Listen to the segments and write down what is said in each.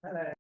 拜拜。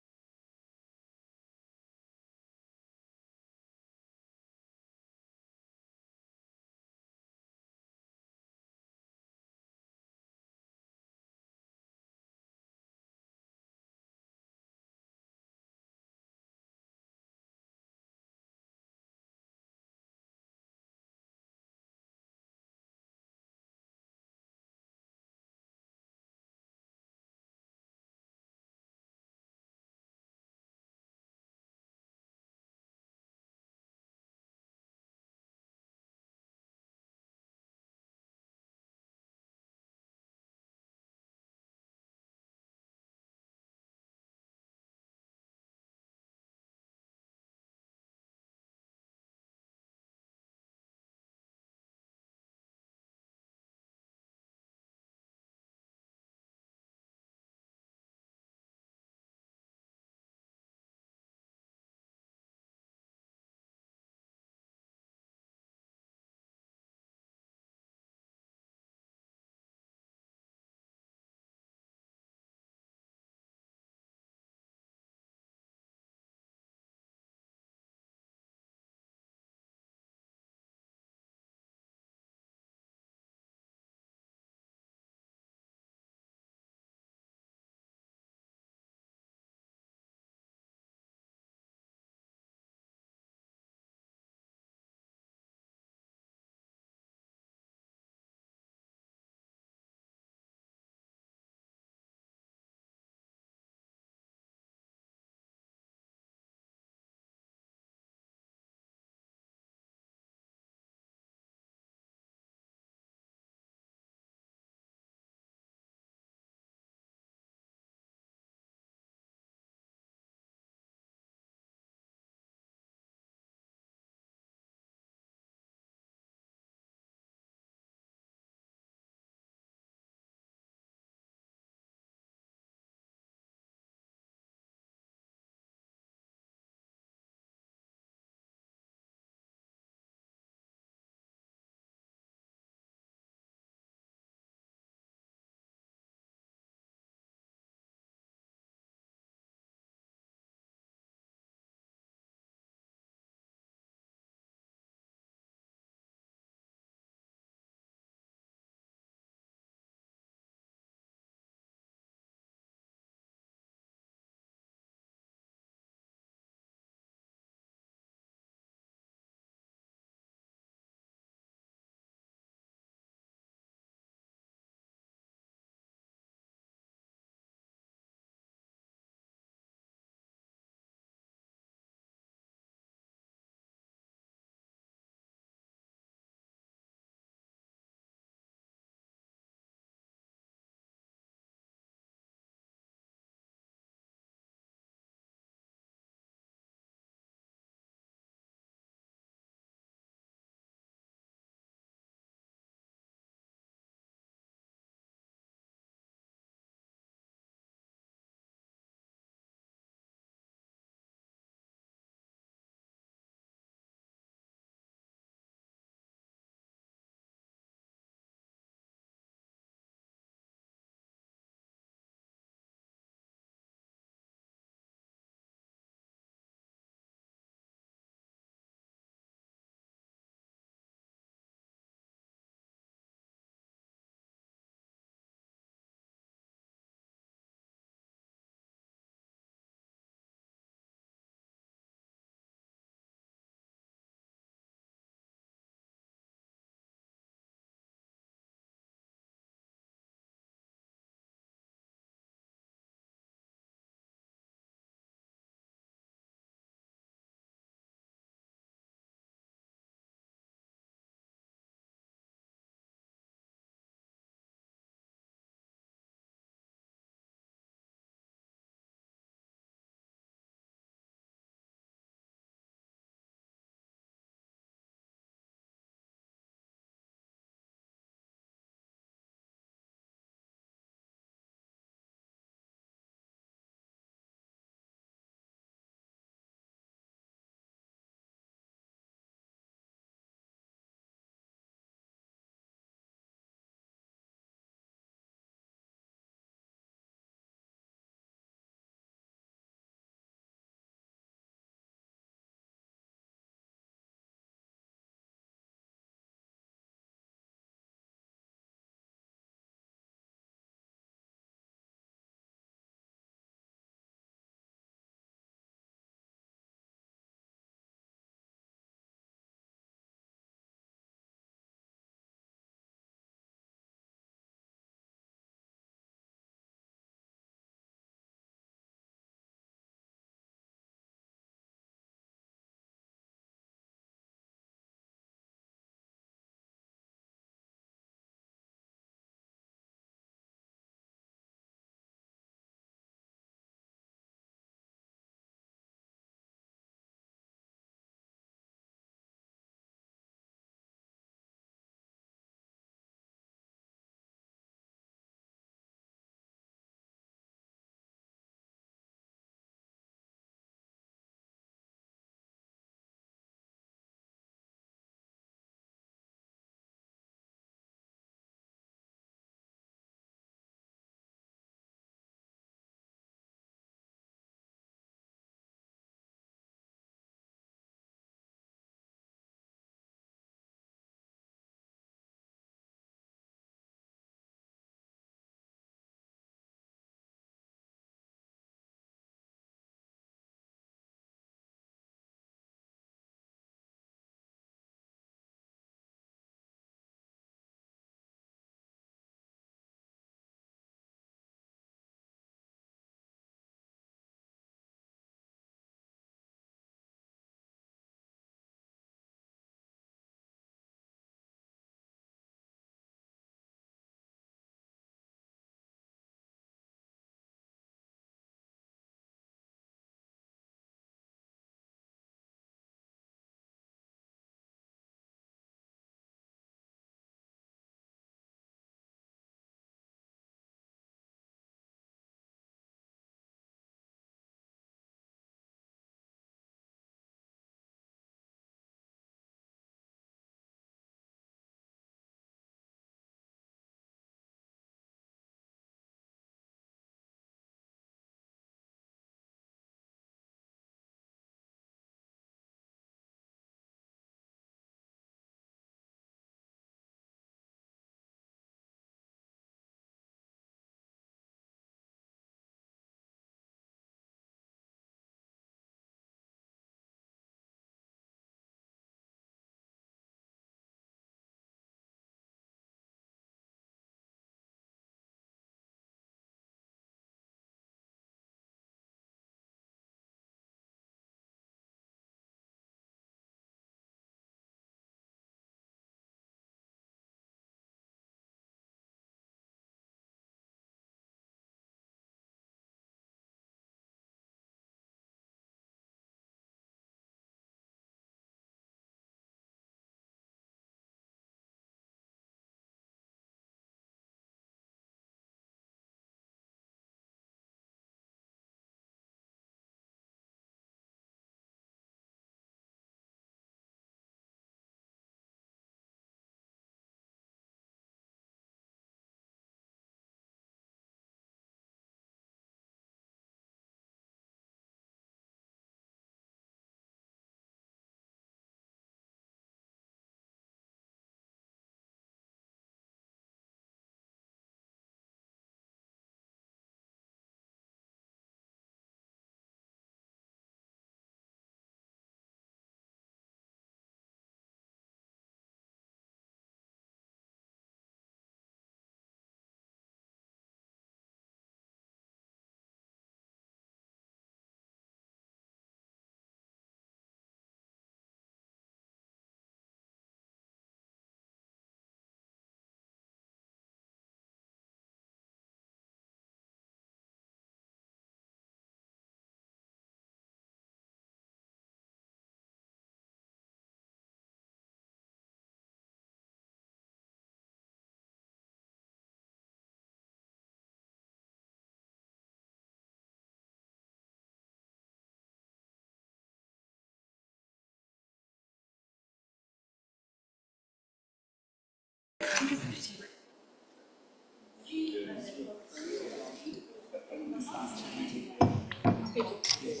people.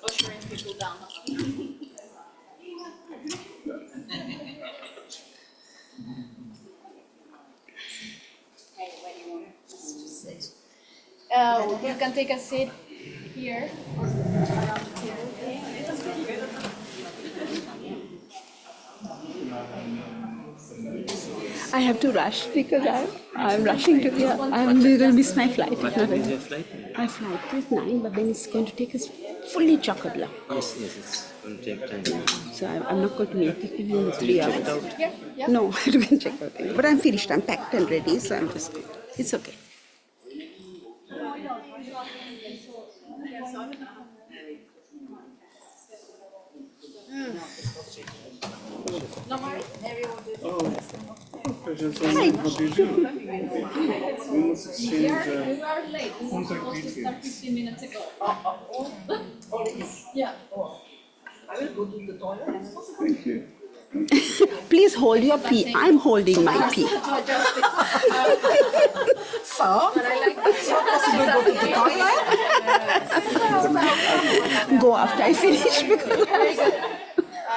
Ushering people down. You can take a seat here. I have to rush because I'm rushing to here. I'm going to miss my flight. What time is your flight? My flight is 9, but then it's going to take us fully chock-a-block. Yes, it's going to take time. So I'm not going to make it within the 3 hours. Yeah. No, I don't check out. But I'm finished. I'm packed and ready, so I'm just good. It's okay. No worries. Everyone do. Hi. We are late. We were supposed to start 15 minutes ago. Yeah. I will go to the toilet. Thank you. Please hold your pee. I'm holding my pee. To adjust it. So? But I like that. Go after I finish. Very good.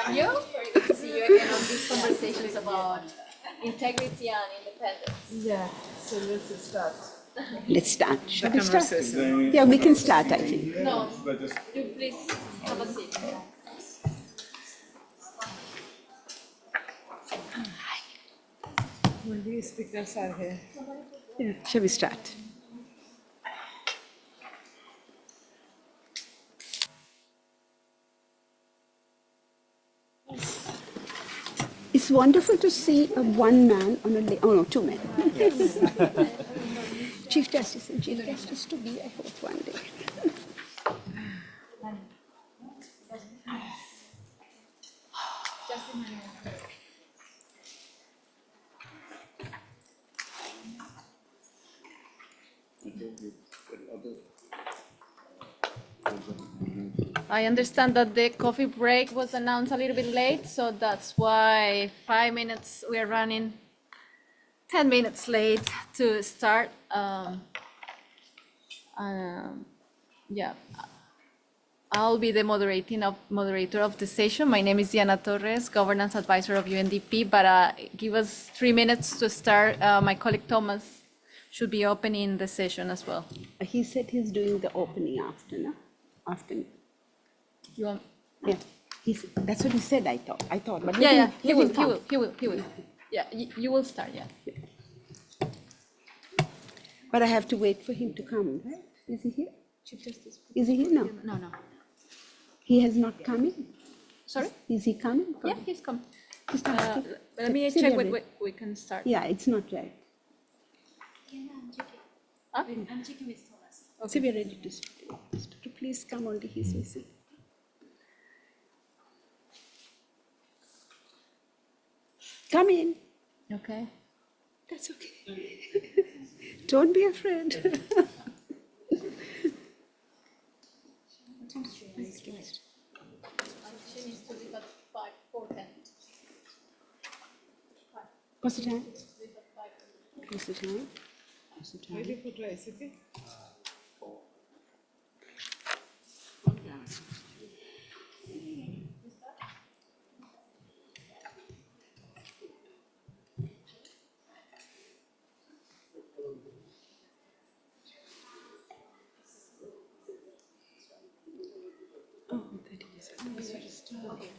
And you? Very good to see you again on these conversations about integrity and independence. Yeah, so let's start. Let's start. Shall we start? Conversation. Yeah, we can start, I think. No, you please have a seat. Only speakers are here. Yeah. Shall we start? It's wonderful to see one man on a oh no, 2 men. Chief Justice and Chief Justice to be, I hope, one day. I understand that the coffee break was announced a little bit late, so that's why 5 minutes, we are running 10 minutes late to start. Yeah, I'll be the moderator of the session. My name is Diana Torres, Governance Advisor of UNDP, but give us 3 minutes to start. My colleague Thomas should be opening the session as well. He said he's doing the opening after, no? After. You want? Yeah, that's what he said, I thought. But Yeah, he will. he will. Yeah, you will start, yeah. But I have to wait for him to come, right? Is he here? Chief Justice. Is he here? No. No. He has not come in? Sorry? Is he coming? Yeah, he's come. He's not. Let me check we can start. Yeah, it's not right. Huh? I'm checking with Thomas. So we are ready to start. Please come, only he's missing. Come in. Okay. That's okay. Don't be afraid. She needs to leave at 4:10. What's the time? What's the time? What's the time? Ready for rice, okay? Oh, 30 minutes. Okay.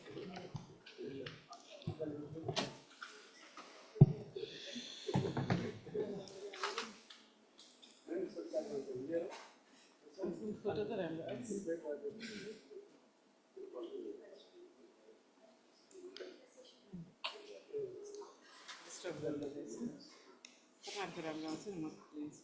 Photo करेंगे. Stop the conversation. Katakan keramat langsung mak please.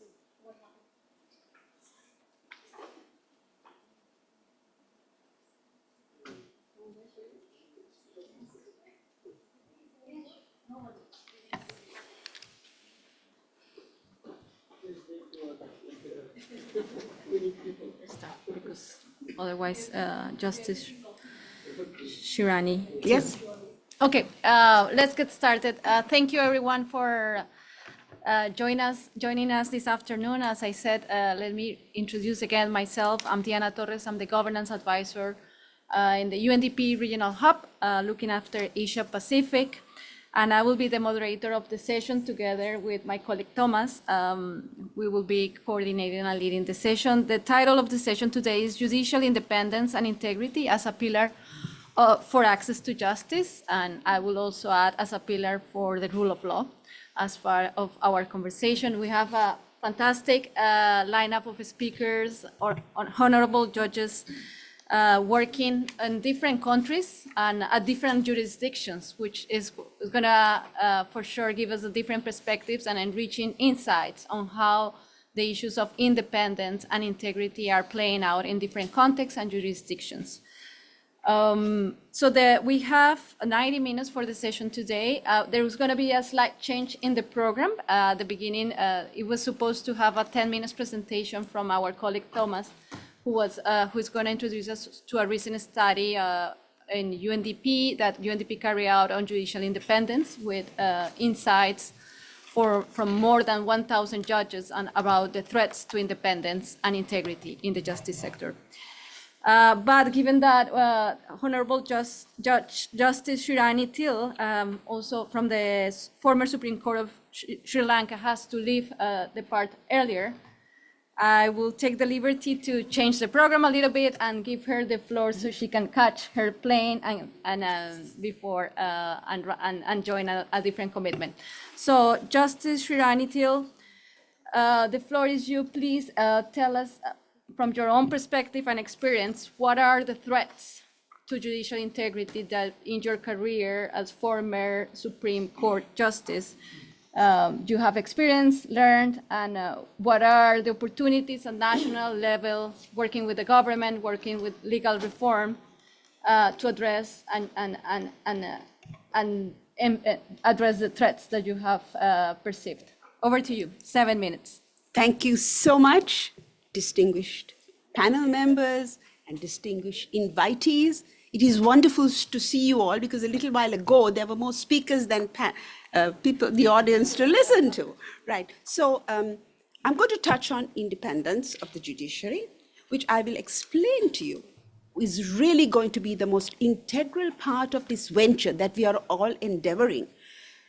Start because otherwise, Justice Shirani. Yes. Okay, let's get started. Thank you everyone for joining us this afternoon. As I said, let me introduce again myself. I'm Diana Torres. I'm the governance advisor in the UNDP Regional Hub, looking after Asia Pacific. And I will be the moderator of the session together with my colleague Thomas. We will be coordinating and leading the session. The title of the session today is Judicial Independence and Integrity as a Pillar for Access to Justice. And I will also add as a pillar for the rule of law. As part of our conversation, we have a fantastic lineup of speakers or honorable judges working in different countries and at different jurisdictions, which is going to for sure give us a different perspectives and enriching insights on how the issues of independence and integrity are playing out in different contexts and jurisdictions. We have 90 minutes for the session today. There was going to be a slight change in the program. At the beginning, it was supposed to have a 10 minutes presentation from our colleague Thomas, who's going to introduce us to a recent study in UNDP that UNDP carried out on judicial independence with insights from more than 1,000 judges and about the threats to independence and integrity in the justice sector. But given that Honorable Justice Shirani Till, also from the former Supreme Court of Sri Lanka, has to leave the part earlier, I will take the liberty to change the program a little bit and give her the floor so she can catch her plane and join a different commitment. So, Justice Shirani Till, the floor is you. Please tell us from your own perspective and experience, what are the threats to judicial integrity that in your career as former Supreme Court Justice you have experienced, learned, and what are the opportunities at national level, working with the government, working with legal reform to address and address the threats that you have perceived. Over to you, 7 minutes. Thank you so much, distinguished panel members and distinguished invitees. It is wonderful to see you all because a little while ago there were more speakers than people, the audience to listen to, right? So I'm going to touch on independence of the judiciary, which I will explain to you is really going to be the most integral part of this venture that we are all endeavoring,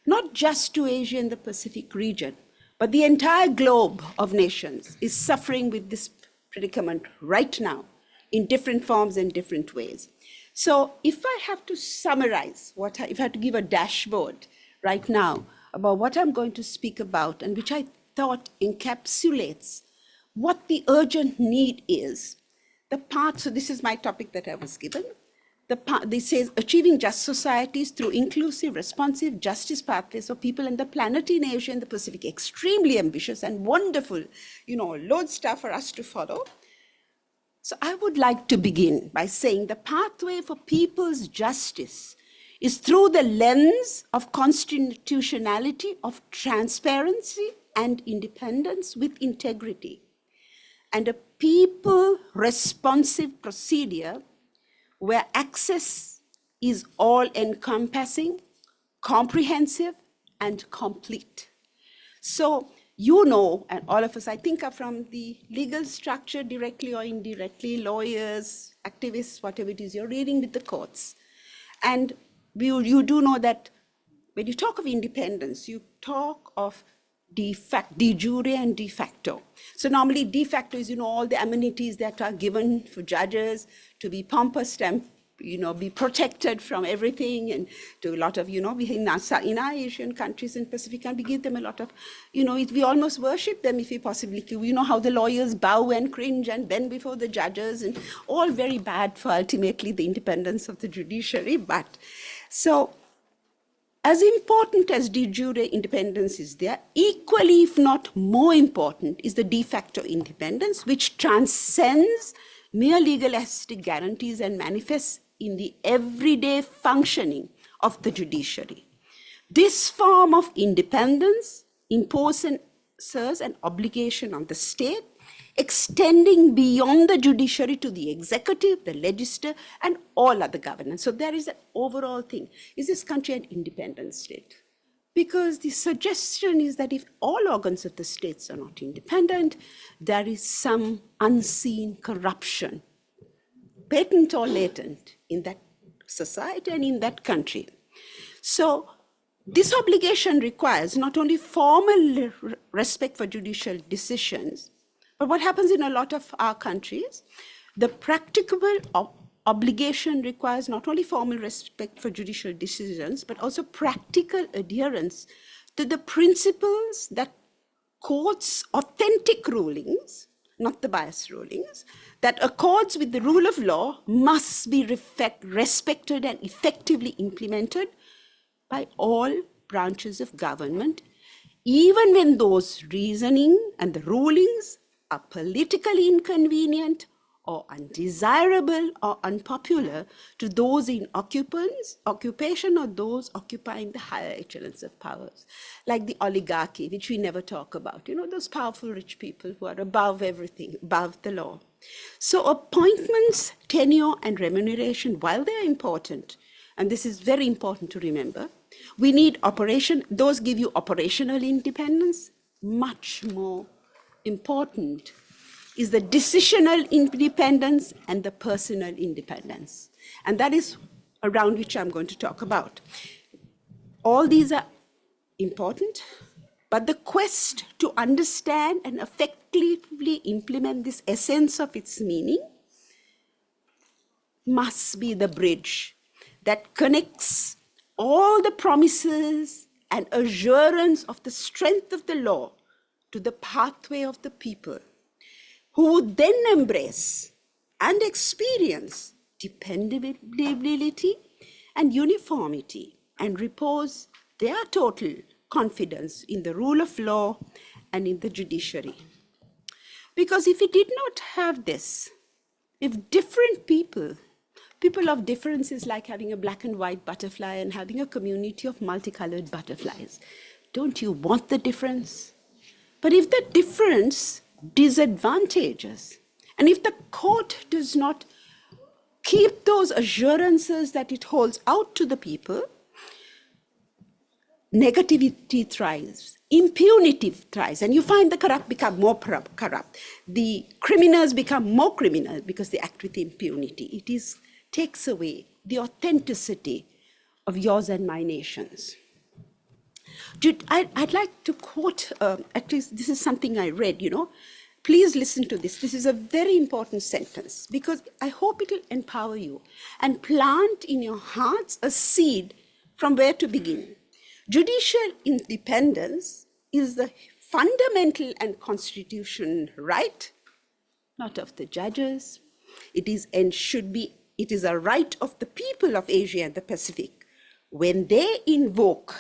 not just to Asia and the Pacific region, but the entire globe of nations is suffering with this predicament right now in different forms and different ways. So if I have to summarize, if I have to give a dashboard right now about what I'm going to speak about, and which I thought encapsulates what the urgent need is, so this is my topic that I was given. This says achieving just societies through inclusive, responsive justice pathways for people and the planet in Asia and the Pacific. Extremely ambitious and wonderful, loads stuff for us to follow. So I would like to begin by saying the pathway for people's justice is through the lens of constitutionality, of transparency and independence with integrity, and a people-responsive procedure where access is all-encompassing, comprehensive, and complete. So, and all of us, I think, are from the legal structure, directly or indirectly, lawyers, activists, whatever it is you're reading with the courts. And you do know that when you talk of independence, you talk of de jure and de facto. So normally de facto is, all the amenities that are given for judges to be pompous and, be protected from everything, and to a lot of, in our Asian countries in Pacific, and we give them a lot of, we almost worship them if we possibly can. How the lawyers bow and cringe and bend before the judges, and all very bad for ultimately the independence of the judiciary. But so, as important as de jure independence is there, equally, if not more important, is the de facto independence, which transcends mere legalistic guarantees and manifests in the everyday functioning of the judiciary. This form of independence imposes an obligation on the state, extending beyond the judiciary to the executive, the legislature, and all other governance. So there is an overall thing. Is this country an independent state? because the suggestion is that if all organs of the states are not independent, there is some unseen corruption, patent or latent, in that society and in that country. So this obligation requires not only formal respect for judicial decisions, but what happens in a lot of our countries, the practicable obligation requires not only formal respect for judicial decisions, but also practical adherence to the principles that courts' authentic rulings, not the biased rulings, that accords with the rule of law must be respected and effectively implemented by all branches of government, even when those reasoning and the rulings are politically inconvenient or undesirable or unpopular to those in occupation or those occupying the higher echelons of powers, like the oligarchy, which we never talk about, those powerful rich people who are above everything, above the law. So appointments, tenure, and remuneration, while they're important, and this is very important to remember, we need those give you operational independence. Much more important is the decisional independence and the personal independence. And that is around which I'm going to talk about. All these are important, but the quest to understand and effectively implement this essence of its meaning must be the bridge that connects all the promises and assurance of the strength of the law to the pathway of the people, who would then embrace and experience dependability and uniformity and repose their total confidence in the rule of law and in the judiciary. Because if we did not have this, if different people of differences, like having a black and white butterfly and having a community of multicolored butterflies, don't you want the difference? But if the difference disadvantages, and if the court does not keep those assurances that it holds out to the people, negativity thrives, impunity thrives, and you find the corrupt become more corrupt. The criminals become more criminal because they act with impunity. It takes away the authenticity of yours and my nations. I'd like to quote, at least this is something I read, Please listen to this. This is a very important sentence because I hope it will empower you and plant in your hearts a seed from where to begin. Judicial independence is the fundamental and constitutional right, not of the judges. It is and should be, it is a right of the people of Asia and the Pacific when they invoke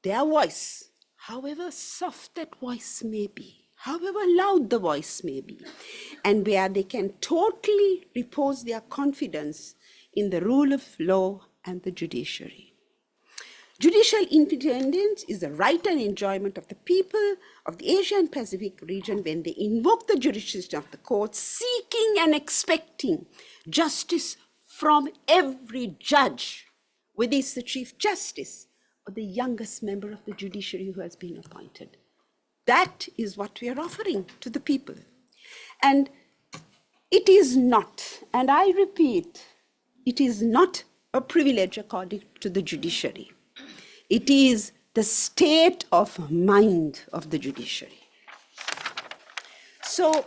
their voice, however soft that voice may be, however loud the voice may be, and where they can totally repose their confidence in the rule of law and the judiciary. Judicial independence is the right and enjoyment of the people of the Asia and Pacific region when they invoke the jurisdiction of the court, seeking and expecting justice from every judge, whether it's the Chief Justice or the youngest member of the judiciary who has been appointed. That is what we are offering to the people. And it is not, and I repeat, it is not a privilege according to the judiciary. It is the state of mind of the judiciary. So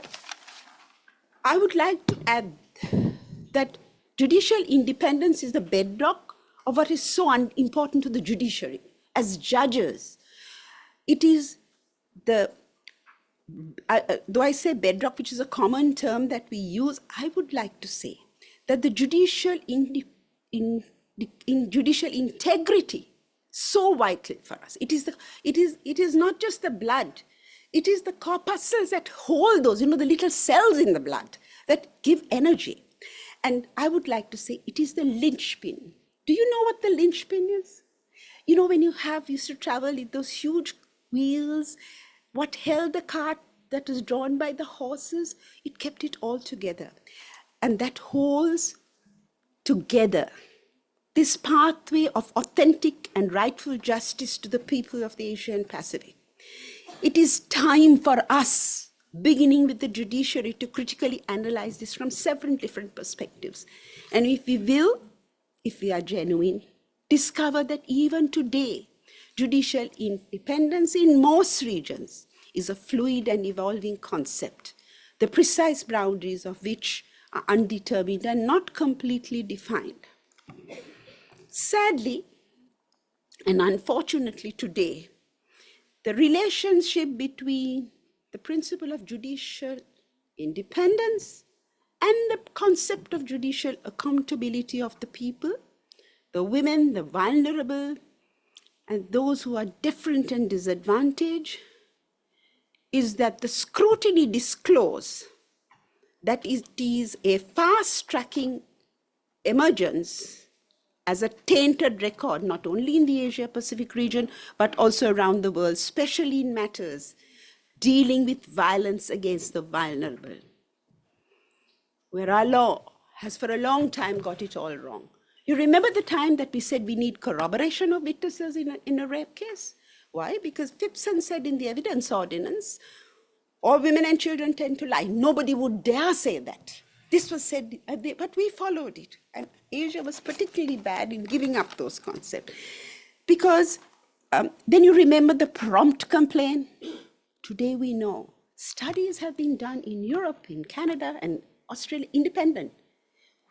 I would like to add that judicial independence is the bedrock of what is so important to the judiciary. As judges, it is the, though I say bedrock, which is a common term that we use, I would like to say that the judicial judicial integrity, so vital for us. It is not just the blood, it is the corpuscles that hold those, the little cells in the blood that give energy. And I would like to say it is the linchpin. Do you know what the linchpin is? When you used to travel in those huge wheels, what held the cart that was drawn by the horses, it kept it all together. And that holds together this pathway of authentic and rightful justice to the people of the Asian Pacific. It is time for us, beginning with the judiciary, to critically analyze this from several different perspectives. And if we will, if we are genuine, discover that even today, judicial independence in most regions is a fluid and evolving concept, the precise boundaries of which are undetermined and not completely defined. Sadly, and unfortunately today, the relationship between the principle of judicial independence and the concept of judicial accountability of the people, the women, the vulnerable, and those who are different and disadvantaged, is that the scrutiny disclose that it is a fast-tracking emergence as a tainted record, not only in the Asia-Pacific region, but also around the world, especially in matters dealing with violence against the vulnerable, where our law has for a long time got it all wrong. You remember the time that we said we need corroboration of witnesses in a rape case? Why? Because Phipson said in the evidence ordinance, all women and children tend to lie. Nobody would dare say that. This was said, but we followed it. And Asia was particularly bad in giving up those concepts. Because then you remember the prompt complaint. Today we know studies have been done in Europe, in Canada, and Australia, independent,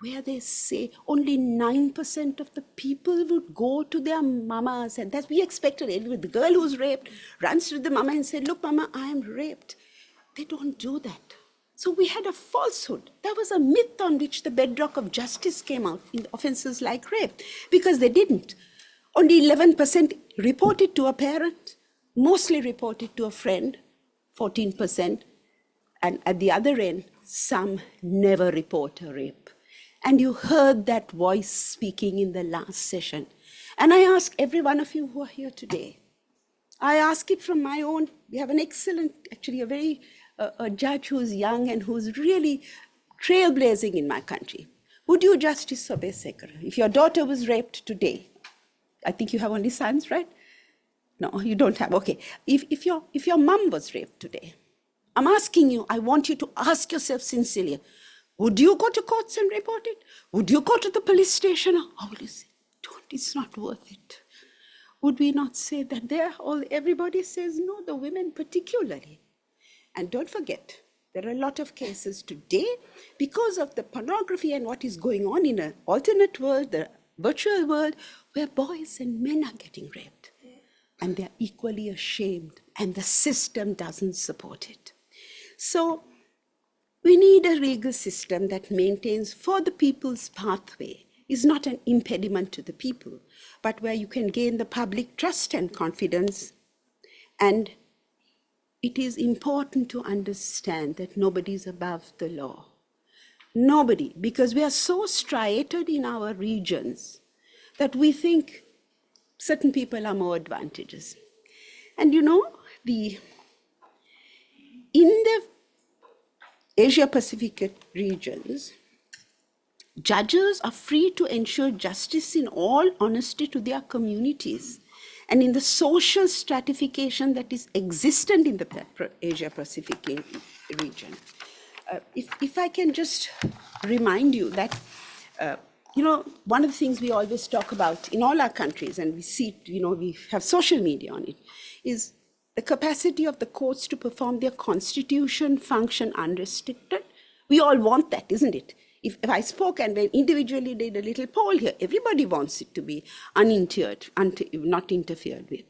where they say only 9% of the people would go to their mamas. And that we expected it. The girl who's raped runs to the mama and said, look, mama, I am raped. They don't do that. So we had a falsehood. That was a myth on which the bedrock of justice came out in offenses like rape, because they didn't. Only 11% reported to a parent, mostly reported to a friend, 14%. And at the other end, some never report a rape. And you heard that voice speaking in the last session. And I ask every one of you who are here today, I ask it from my own, we have an excellent, actually a very, a judge who's young and who's really trailblazing in my country. Would you, Justice Sobesekar, if your daughter was raped today, I think you have only sons, right? No, you don't have, okay. If your mom was raped today, I'm asking you, I want you to ask yourself sincerely, would you go to courts and report it? Would you go to the police station? Or would you say, don't, it's not worth it? Would we not say that everybody says no, the women particularly? And don't forget, there are a lot of cases today because of the pornography and what is going on in an alternate world, the virtual world, where boys and men are getting raped. And they're equally ashamed, and the system doesn't support it. So we need a legal system that maintains for the people's pathway, is not an impediment to the people, but where you can gain the public trust and confidence. And it is important to understand that nobody is above the law. Nobody, because we are so striated in our regions that we think certain people are more advantageous. And you know, in the Asia-Pacific regions, judges are free to ensure justice in all honesty to their communities and in the social stratification that is existent in the Asia-Pacific region. If I can just remind you that, you know, one of the things we always talk about in all our countries, and we see, you know, we have social media on it, is the capacity of the courts to perform their constitution function unrestricted. We all want that, isn't it? If I spoke and then individually did a little poll here, everybody wants it to be uninterred, not interfered with.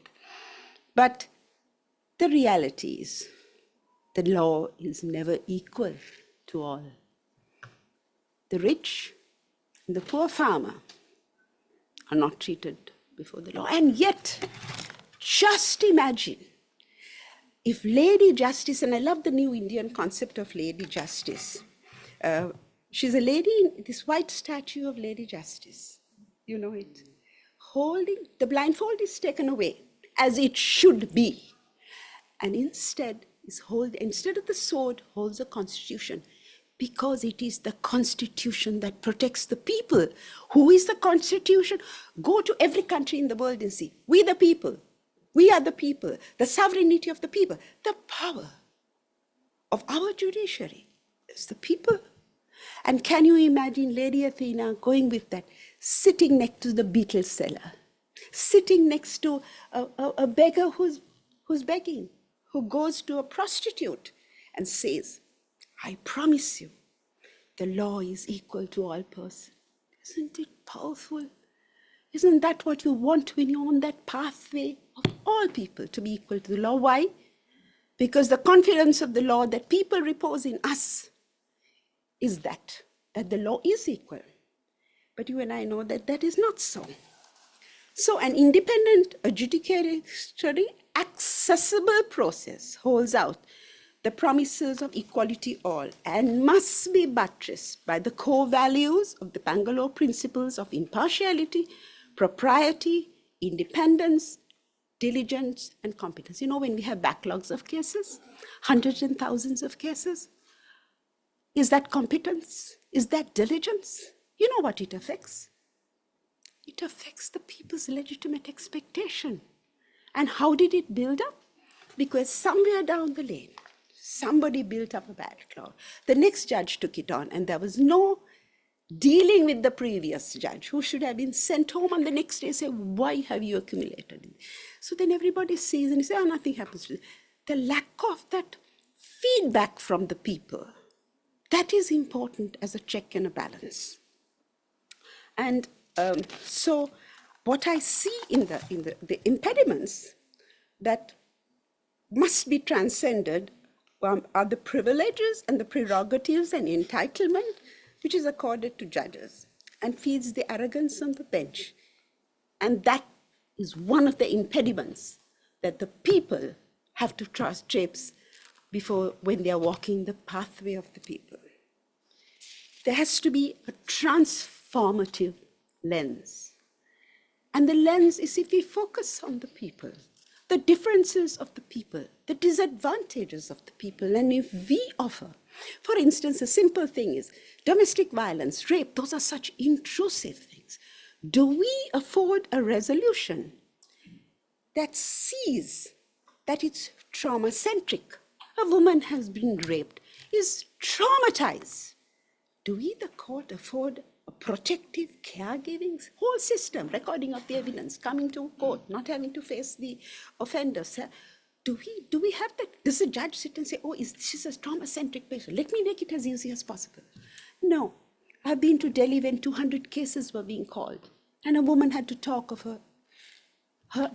But the reality is, the law is never equal to all. The rich and the poor farmer are not treated before the law. And yet, just imagine if Lady Justice, and I love the new Indian concept of Lady Justice. She's a lady in this white statue of Lady Justice. You know it. Holding, the blindfold is taken away, as it should be. And instead of the sword, holds the Constitution. Because it is the Constitution that protects the people. Who is the Constitution? Go to every country in the world and see. We the people. We are the people. The sovereignty of the people. The power of our judiciary is the people. And can you imagine Lady Athena going with that, sitting next to the beetle seller, sitting next to a beggar who's begging, who goes to a prostitute and says, I promise you, the law is equal to all persons. Isn't it powerful? Isn't that what you want when you're on that pathway of all people to be equal to the law? Why? Because the confidence of the law that people repose in us is that the law is equal. But you and I know that that is not so. So an independent, adjudicatory, accessible process holds out the promises of equality all and must be buttressed by the core values of the Bangalore principles of impartiality, propriety, independence, diligence, and competence. You know, when we have backlogs of cases, hundreds and thousands of cases, is that competence? Is that diligence? You know what it affects? It affects the people's legitimate expectation. And how did it build up? Because somewhere down the lane, somebody built up a backlog. The next judge took it on, and there was no dealing with the previous judge, who should have been sent home on the next day, say, why have you accumulated it? So then everybody sees and says, oh, nothing happens to it. The lack of that feedback from the people, that is important as a check and a balance. And so what I see in the impediments that must be transcended are the privileges and the prerogatives and entitlement which is accorded to judges and feeds the arrogance on the bench. And that is one of the impediments that the people have to traipse before when they are walking the pathway of the people. There has to be a transformative lens. And the lens is if we focus on the people, the differences of the people, the disadvantages of the people, and if we offer, for instance, a simple thing is domestic violence, rape, those are such intrusive things. Do we afford a resolution that sees that it's trauma-centric? A woman has been raped, is traumatized. Do we, the court, afford a protective caregiving whole system, recording of the evidence, coming to court, not having to face the offenders? Do we have that? Does the judge sit and say, oh, this is a trauma-centric patient, let me make it as easy as possible? No. I've been to Delhi when 200 cases were being called, and a woman had to talk of her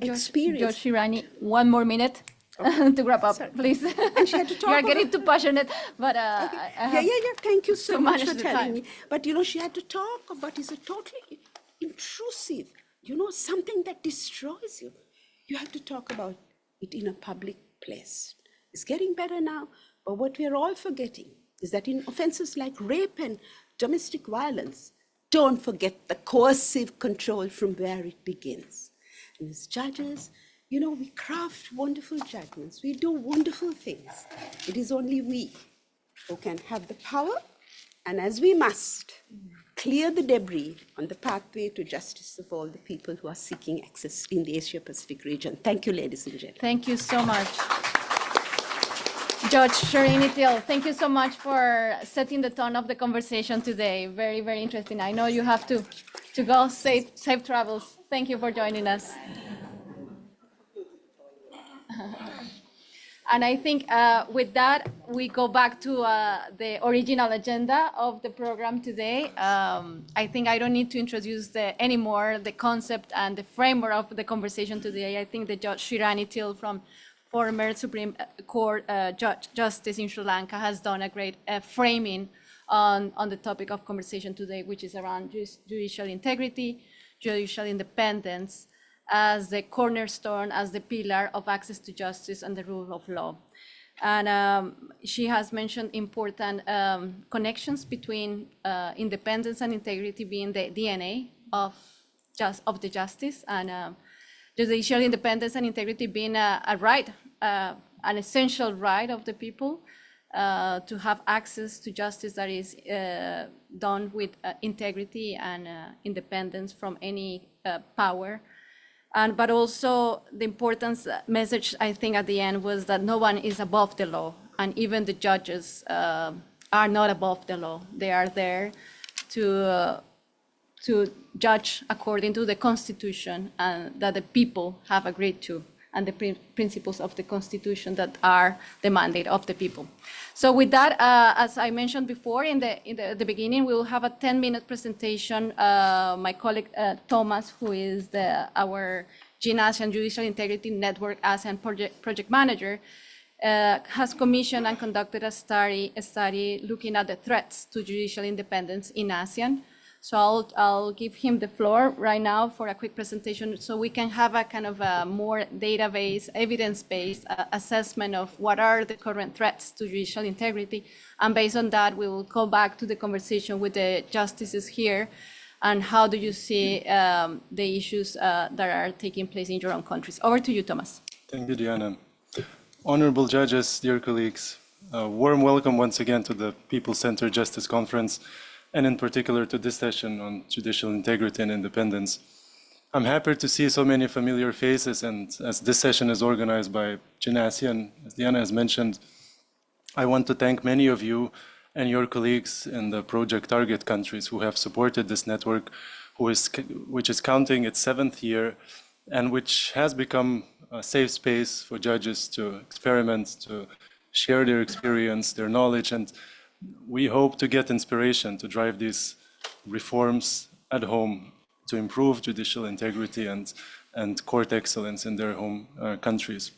experience. Judge Shirani, one more minute to wrap up, please. And she had to talk You are getting too passionate, but okay. I have Thank you so to much manage for the telling time. me. But you know, she had to talk of what is a totally intrusive, you know, something that destroys you. You have to talk about it in a public place. It's getting better now, but what we're all forgetting is that in offenses like rape and domestic violence, don't forget the coercive control from where it begins. And as judges, you know, we craft wonderful judgments. We do wonderful things. It is only we who can have the power, and as we must, clear the debris on the pathway to justice of all the people who are seeking access in the Asia-Pacific region. Thank you, ladies and gentlemen. Thank you so much. Judge Shirini Till, thank you so much for setting the tone of the conversation today. Very, very interesting. I know you have to go. Safe travels. Thank you for joining us. And I think with that, we go back to the original agenda of the program today. I think I don't need to introduce anymore the concept and the framework of the conversation today. I think the Judge Shirani Till, from former Supreme Court Justice in Sri Lanka, has done a great framing on the topic of conversation today, which is around judicial integrity, judicial independence, as the cornerstone, as the pillar of access to justice and the rule of law. And she has mentioned important connections between independence and integrity being the DNA of the justice, and judicial independence and integrity being a right, an essential right of the people. to have access to justice that is done with integrity and independence from any power. But also the importance message, I think, at the end was that no one is above the law, and even the judges are not above the law. They are there to judge according to the Constitution and that the people have agreed to, and the principles of the Constitution that are the mandate of the people. So with that, as I mentioned before in the beginning, we will have a 10-minute presentation. My colleague Thomas, who is our GIN-ASEAN Judicial Integrity Network ASEAN project manager, has commissioned and conducted a study looking at the threats to judicial independence in ASEAN. So I'll give him the floor right now for a quick presentation so we can have a kind of a more database, evidence-based assessment of what are the current threats to judicial integrity. And based on that, we will go back to the conversation with the justices here. And how do you see the issues that are taking place in your own countries? Over to you, Thomas. Thank you, Diana. Honorable judges, dear colleagues, a warm welcome once again to the People-Centered Justice Conference, and in particular to this session on judicial integrity and independence. I'm happy to see so many familiar faces, and as this session is organized by GIN-ASEAN, as Diana has mentioned, I want to thank many of you and your colleagues in the project target countries who have supported this network, which is counting its 7th year and which has become a safe space for judges to experiment, to share their experience, their knowledge, and we hope to get inspiration to drive these reforms at home to improve judicial integrity and court excellence in their home countries.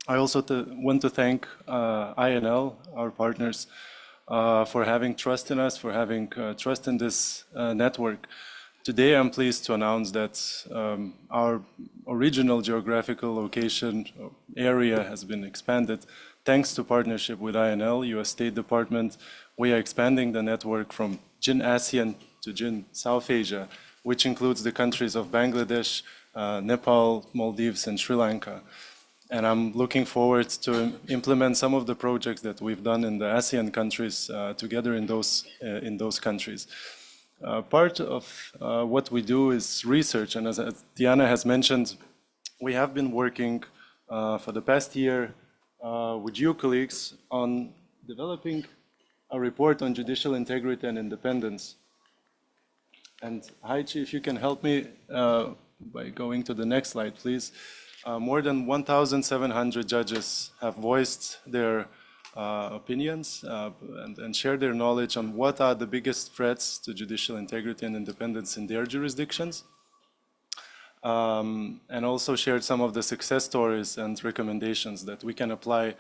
I also want to thank INL, our partners, for having trust in us, for having trust in this network. Today, I'm pleased to announce that our original geographical location area has been expanded. Thanks to partnership with INL, US State Department, we are expanding the network from GIN-ASEAN to GIN South Asia, which includes the countries of Bangladesh, Nepal, Maldives, and Sri Lanka. And I'm looking forward to implement some of the projects that we've done in the ASEAN countries together in those countries. Part of what we do is research, and as Diana has mentioned, we have been working for the past year with you colleagues on developing a report on judicial integrity and independence. And Haichi, if you can help me by going to the next slide, please. More than 1,700 judges have voiced their opinions and shared their knowledge on what are the biggest threats to judicial integrity and independence in their jurisdictions. And also shared some of the success stories and recommendations that we can apply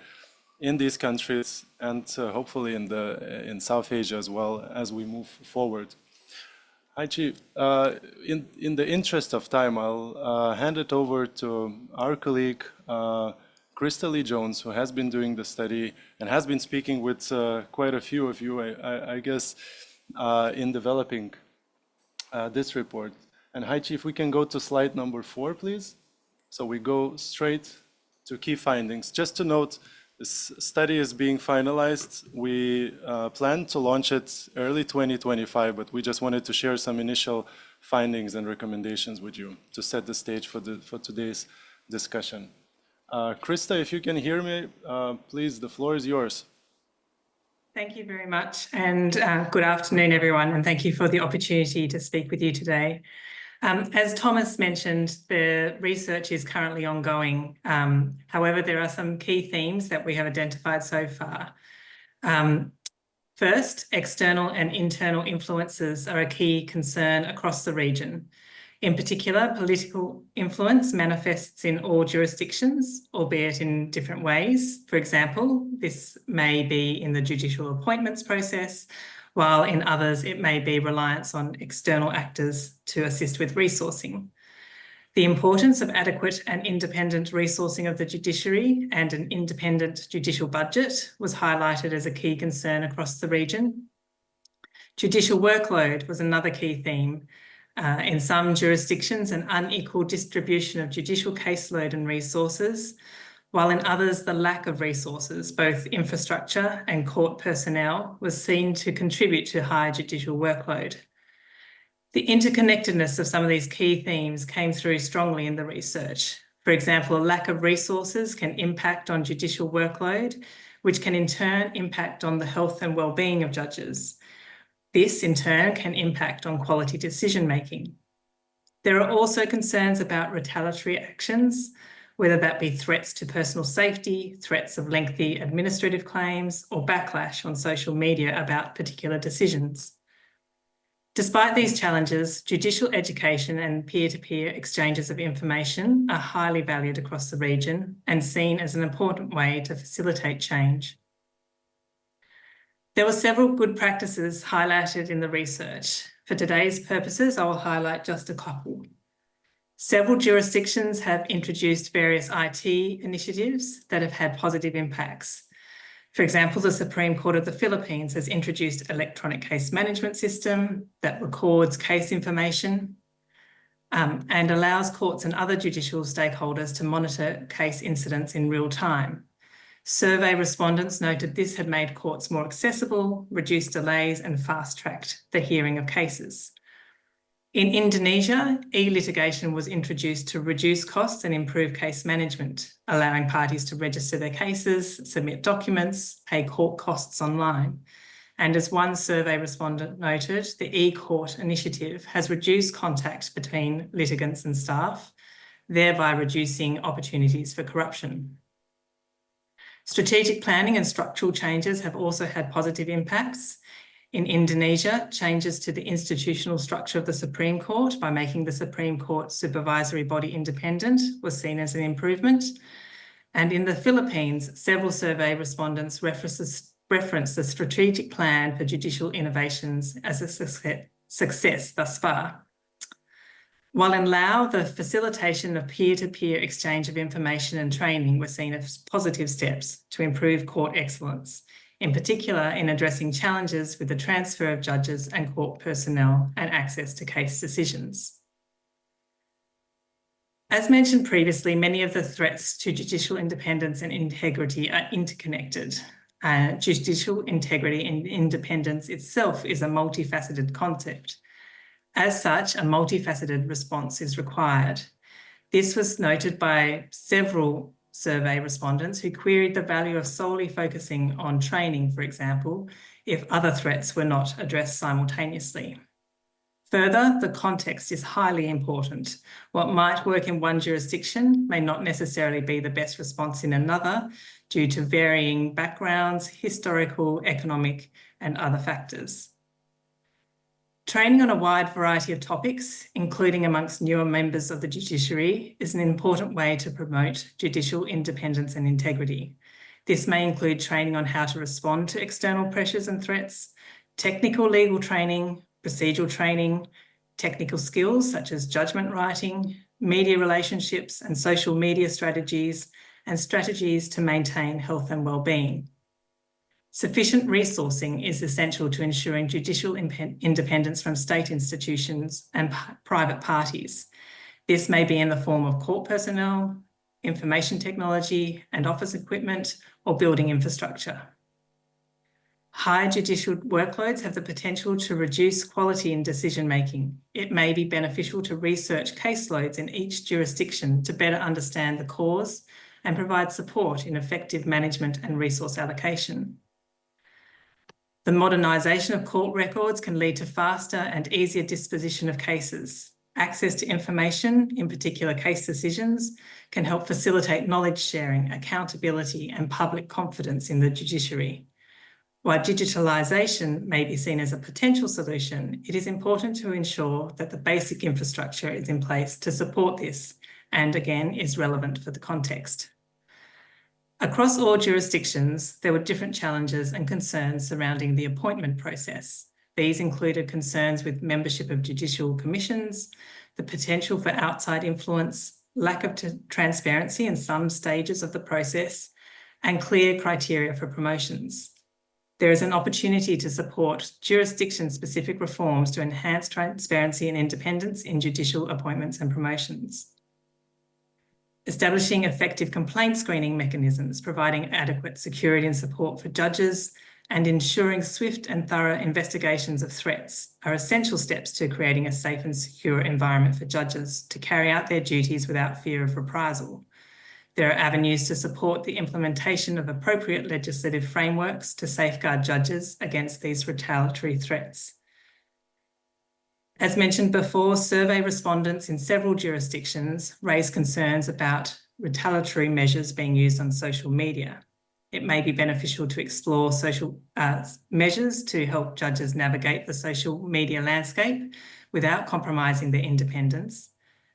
in these countries and hopefully in South Asia as well as we move forward. Hi, Chief. In the interest of time, I'll hand it over to our colleague, Krista Lee Jones, who has been doing the study and has been speaking with quite a few of you, I guess, in developing this report. And hi, Chief, we can go to slide number 4, please. So we go straight to key findings. Just to note, this study is being finalized. We plan to launch it early 2025, but we just wanted to share some initial findings and recommendations with you to set the stage for today's discussion. Krista, if you can hear me, please, the floor is yours. Thank you very much, and good afternoon, everyone, and thank you for the opportunity to speak with you today. As Thomas mentioned, the research is currently ongoing. However, there are some key themes that we have identified so far. First, external and internal influences are a key concern across the region. In particular, political influence manifests in all jurisdictions, albeit in different ways. For example, this may be in the judicial appointments process, while in others it may be reliance on external actors to assist with resourcing. The importance of adequate and independent resourcing of the judiciary and an independent judicial budget was highlighted as a key concern across the region. Judicial workload was another key theme. In some jurisdictions, an unequal distribution of judicial caseload and resources, while in others the lack of resources, both infrastructure and court personnel, was seen to contribute to high judicial workload. The interconnectedness of some of these key themes came through strongly in the research. For example, a lack of resources can impact on judicial workload, which can in turn impact on the health and well-being of judges. This in turn can impact on quality decision-making. There are also concerns about retaliatory actions, whether that be threats to personal safety, threats of lengthy administrative claims, or backlash on social media about particular decisions. Despite these challenges, judicial education and peer-to-peer exchanges of information are highly valued across the region and seen as an important way to facilitate change. There were several good practices highlighted in the research. For today's purposes, I will highlight just a couple. Several jurisdictions have introduced various IT initiatives that have had positive impacts. For example, the Supreme Court of the Philippines has introduced an electronic case management system that records case information and allows courts and other judicial stakeholders to monitor case incidents in real time. Survey respondents noted this had made courts more accessible, reduced delays, and fast-tracked the hearing of cases. In Indonesia, e-litigation was introduced to reduce costs and improve case management, allowing parties to register their cases, submit documents, pay court costs online. And as one survey respondent noted, the e-court initiative has reduced contact between litigants and staff, thereby reducing opportunities for corruption. Strategic planning and structural changes have also had positive impacts. In Indonesia, changes to the institutional structure of the Supreme Court by making the Supreme Court supervisory body independent was seen as an improvement. And in the Philippines, several survey respondents referenced the strategic plan for judicial innovations as a success thus far. While in Laos, the facilitation of peer-to-peer exchange of information and training were seen as positive steps to improve court excellence, in particular in addressing challenges with the transfer of judges and court personnel and access to case decisions. As mentioned previously, many of the threats to judicial independence and integrity are interconnected. Judicial integrity and independence itself is a multifaceted concept. As such, a multifaceted response is required. This was noted by several survey respondents who queried the value of solely focusing on training, for example, if other threats were not addressed simultaneously. Further, the context is highly important. What might work in one jurisdiction may not necessarily be the best response in another due to varying backgrounds, historical, economic, and other factors. Training on a wide variety of topics, including amongst newer members of the judiciary, is an important way to promote judicial independence and integrity. This may include training on how to respond to external pressures and threats, technical legal training, procedural training, technical skills such as judgment writing, media relationships and social media strategies, and strategies to maintain health and well-being. Sufficient resourcing is essential to ensuring judicial independence from state institutions and private parties. This may be in the form of court personnel, information technology and office equipment, or building infrastructure. High judicial workloads have the potential to reduce quality in decision-making. It may be beneficial to research caseloads in each jurisdiction to better understand the cause and provide support in effective management and resource allocation. The modernisation of court records can lead to faster and easier disposition of cases. Access to information, in particular case decisions, can help facilitate knowledge sharing, accountability, and public confidence in the judiciary. While digitalisation may be seen as a potential solution, it is important to ensure that the basic infrastructure is in place to support this and, again, is relevant for the context. Across all jurisdictions, there were different challenges and concerns surrounding the appointment process. These included concerns with membership of judicial commissions, the potential for outside influence, lack of transparency in some stages of the process, and clear criteria for promotions. There is an opportunity to support jurisdiction-specific reforms to enhance transparency and independence in judicial appointments and promotions. establishing effective complaint screening mechanisms, providing adequate security and support for judges, and ensuring swift and thorough investigations of threats are essential steps to creating a safe and secure environment for judges to carry out their duties without fear of reprisal. There are avenues to support the implementation of appropriate legislative frameworks to safeguard judges against these retaliatory threats. As mentioned before, survey respondents in several jurisdictions raise concerns about retaliatory measures being used on social media. It may be beneficial to explore social measures to help judges navigate the social media landscape without compromising their independence,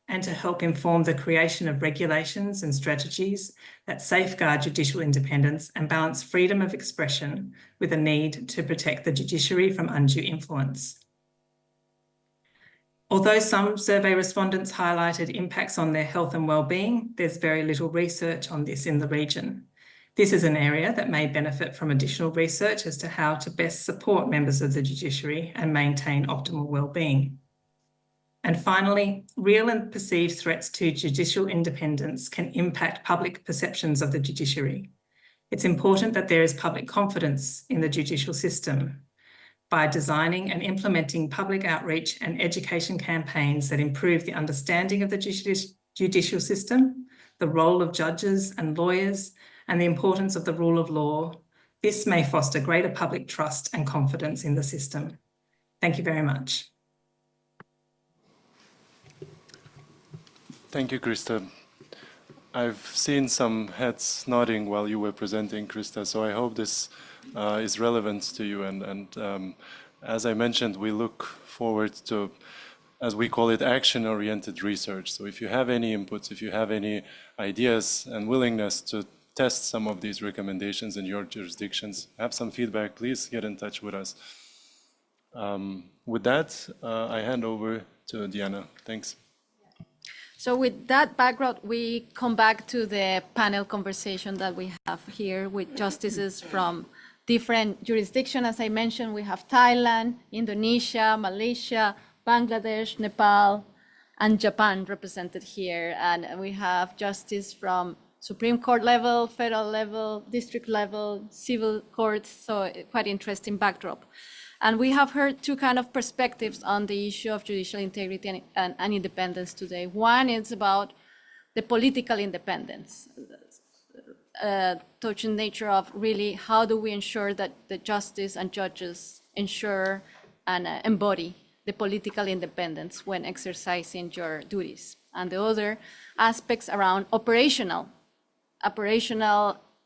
and to help inform the creation of regulations and strategies that safeguard judicial independence and balance freedom of expression with a need to protect the judiciary from undue influence. Although some survey respondents highlighted impacts on their health and well-being, there's very little research on this in the region. This is an area that may benefit from additional research as to how to best support members of the judiciary and maintain optimal well-being. And finally, real and perceived threats to judicial independence can impact public perceptions of the judiciary. It's important that there is public confidence in the judicial system by designing and implementing public outreach and education campaigns that improve the understanding of the judicial system, the role of judges and lawyers, and the importance of the rule of law. This may foster greater public trust and confidence in the system. Thank you very much. Thank you, Krista. I've seen some heads nodding while you were presenting, Krista, so I hope this is relevant to you. And as I mentioned, we look forward to, as we call it, action-oriented research. So if you have any inputs, if you have any ideas and willingness to test some of these recommendations in your jurisdictions, have some feedback, please get in touch with us. With that, I hand over to Diana. Thanks. So with that background, we come back to the panel conversation that we have here with justices from different jurisdictions. As I mentioned, we have Thailand, Indonesia, Malaysia, Bangladesh, Nepal, and Japan represented here. And we have justice from Supreme Court level, federal level, district level, civil courts, so quite interesting backdrop. And we have heard two kind of perspectives on the issue of judicial integrity and independence today. One is about the political independence, touching nature of really how do we ensure that the justice and judges ensure and embody the political independence when exercising your duties. And the other aspects around operational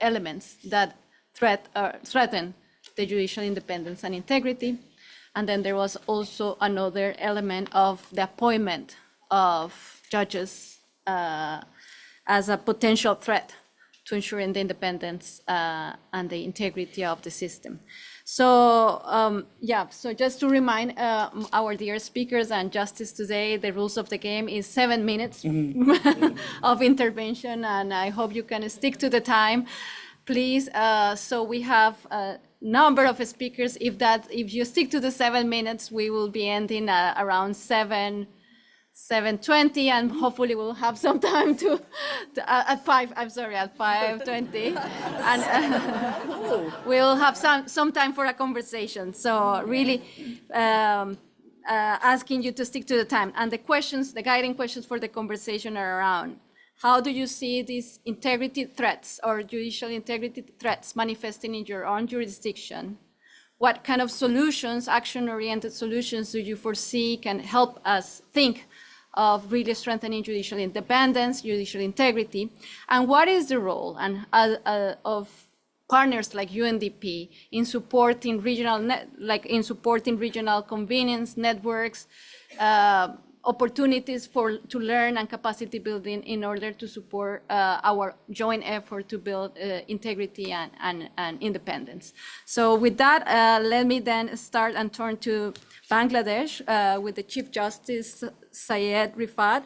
elements that threaten the judicial independence and integrity. And then there was also another element of the appointment of judges as a potential threat to ensuring the independence and the integrity of the system. So so just to remind our dear speakers and justice today, the rules of the game is 7 minutes of intervention, and I hope you can stick to the time, please. So we have number of speakers. If you stick to the 7 minutes, we will be ending around 7:20, and hopefully we'll have some time to at 5:20, and we'll have some time for a conversation. So really asking you to stick to the time. And the guiding questions for the conversation are around: how do you see these integrity threats or judicial integrity threats manifesting in your own jurisdiction? What kind of solutions, action-oriented solutions, do you foresee can help us think of really strengthening judicial independence, judicial integrity? And what is the role of partners like UNDP in supporting regional convenience networks, opportunities to learn and capacity building in order to support our joint effort to build integrity and independence. So with that, let me then start and turn to Bangladesh with the Chief Justice Syed Rifat.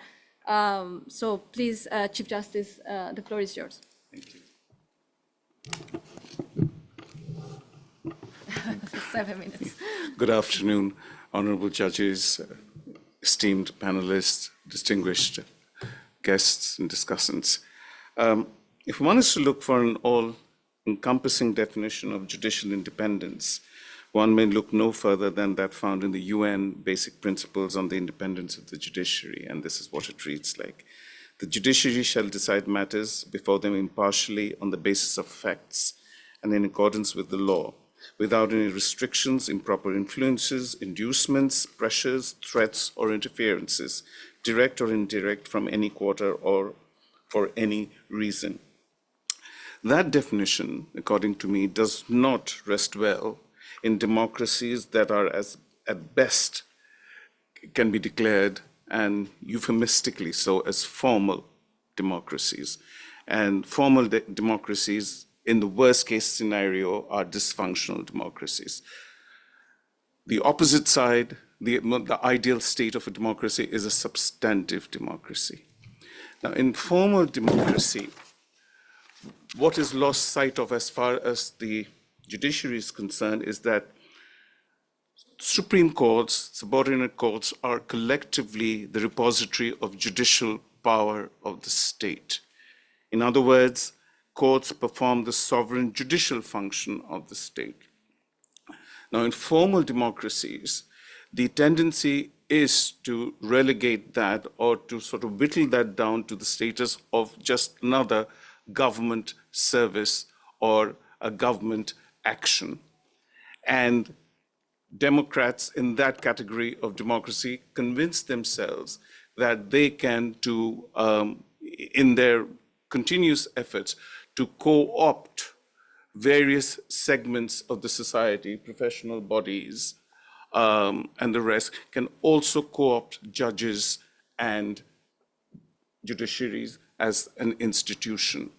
So please, Chief Justice, the floor is yours. Thank you. 7 minutes. Good afternoon, honorable judges, esteemed panelists, distinguished guests and discussants. If one is to look for an all-encompassing definition of judicial independence, one may look no further than that found in the UN Basic Principles on the Independence of the Judiciary, and this is what it reads like. The judiciary shall decide matters before them impartially on the basis of facts and in accordance with the law, without any restrictions, improper influences, inducements, pressures, threats, or interferences, direct or indirect, from any quarter or for any reason. That definition, according to me, does not rest well in democracies that are, at best, can be declared, and euphemistically so, as formal democracies. And formal democracies, in the worst case scenario, are dysfunctional democracies. The opposite side, the ideal state of a democracy, is a substantive democracy. Now, in formal democracy, what is lost sight of as far as the judiciary is concerned is that Supreme Courts, subordinate courts, are collectively the repository of judicial power of the state. In other words, courts perform the sovereign judicial function of the state. Now, in formal democracies, the tendency is to relegate that, or to sort of whittle that down to the status of just another government service or a government action. And Democrats in that category of democracy convince themselves that they can, in their continuous efforts to co-opt various segments of the society, professional bodies, and the rest, can also co-opt judges and judiciaries as an institution.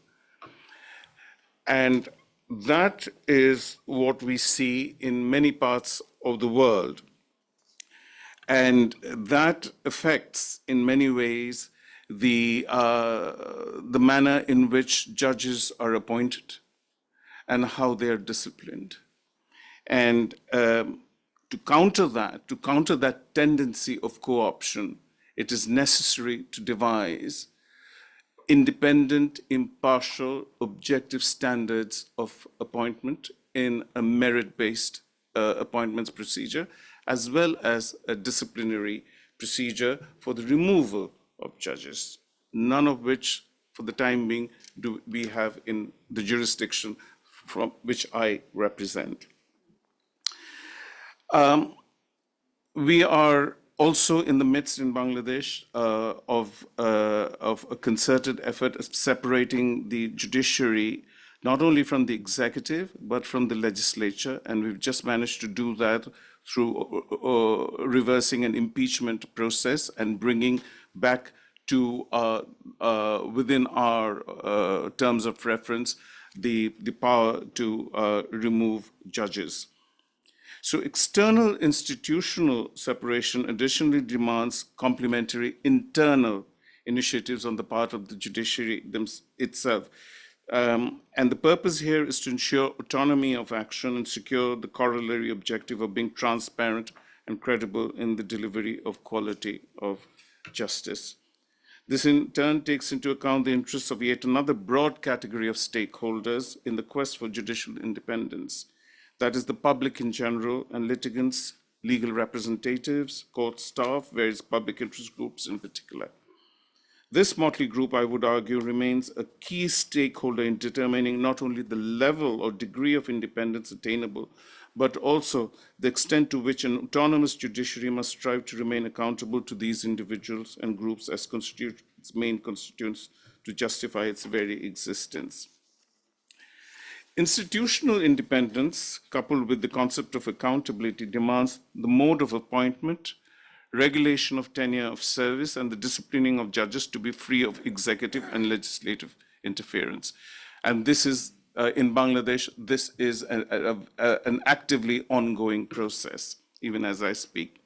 And that is what we see in many parts of the world. And that affects, in many ways, the manner in which judges are appointed and how they are disciplined. And to counter that tendency of co-option, it is necessary to devise independent, impartial, objective standards of appointment in a merit-based appointments procedure, as well as a disciplinary procedure for the removal of judges, none of which, for the time being, do we have in the jurisdiction from which I represent. We are also in the midst in Bangladesh of a concerted effort of separating the judiciary not only from the executive, but from the legislature. And we've just managed to do that through reversing an impeachment process and bringing back to within our terms of reference the power to remove judges. So external institutional separation additionally demands complementary internal initiatives on the part of the judiciary itself. And the purpose here is to ensure autonomy of action and secure the corollary objective of being transparent and credible in the delivery of quality of justice. This in turn takes into account the interests of yet another broad category of stakeholders in the quest for judicial independence. That is the public in general and litigants, legal representatives, court staff, various public interest groups in particular. This motley group, I would argue, remains a key stakeholder in determining not only the level or degree of independence attainable, but also the extent to which an autonomous judiciary must strive to remain accountable to these individuals and groups as its main constituents to justify its very existence. Institutional independence, coupled with the concept of accountability, demands the mode of appointment, regulation of tenure of service, and the disciplining of judges to be free of executive and legislative interference. And this is, in Bangladesh, this is an actively ongoing process, even as I speak.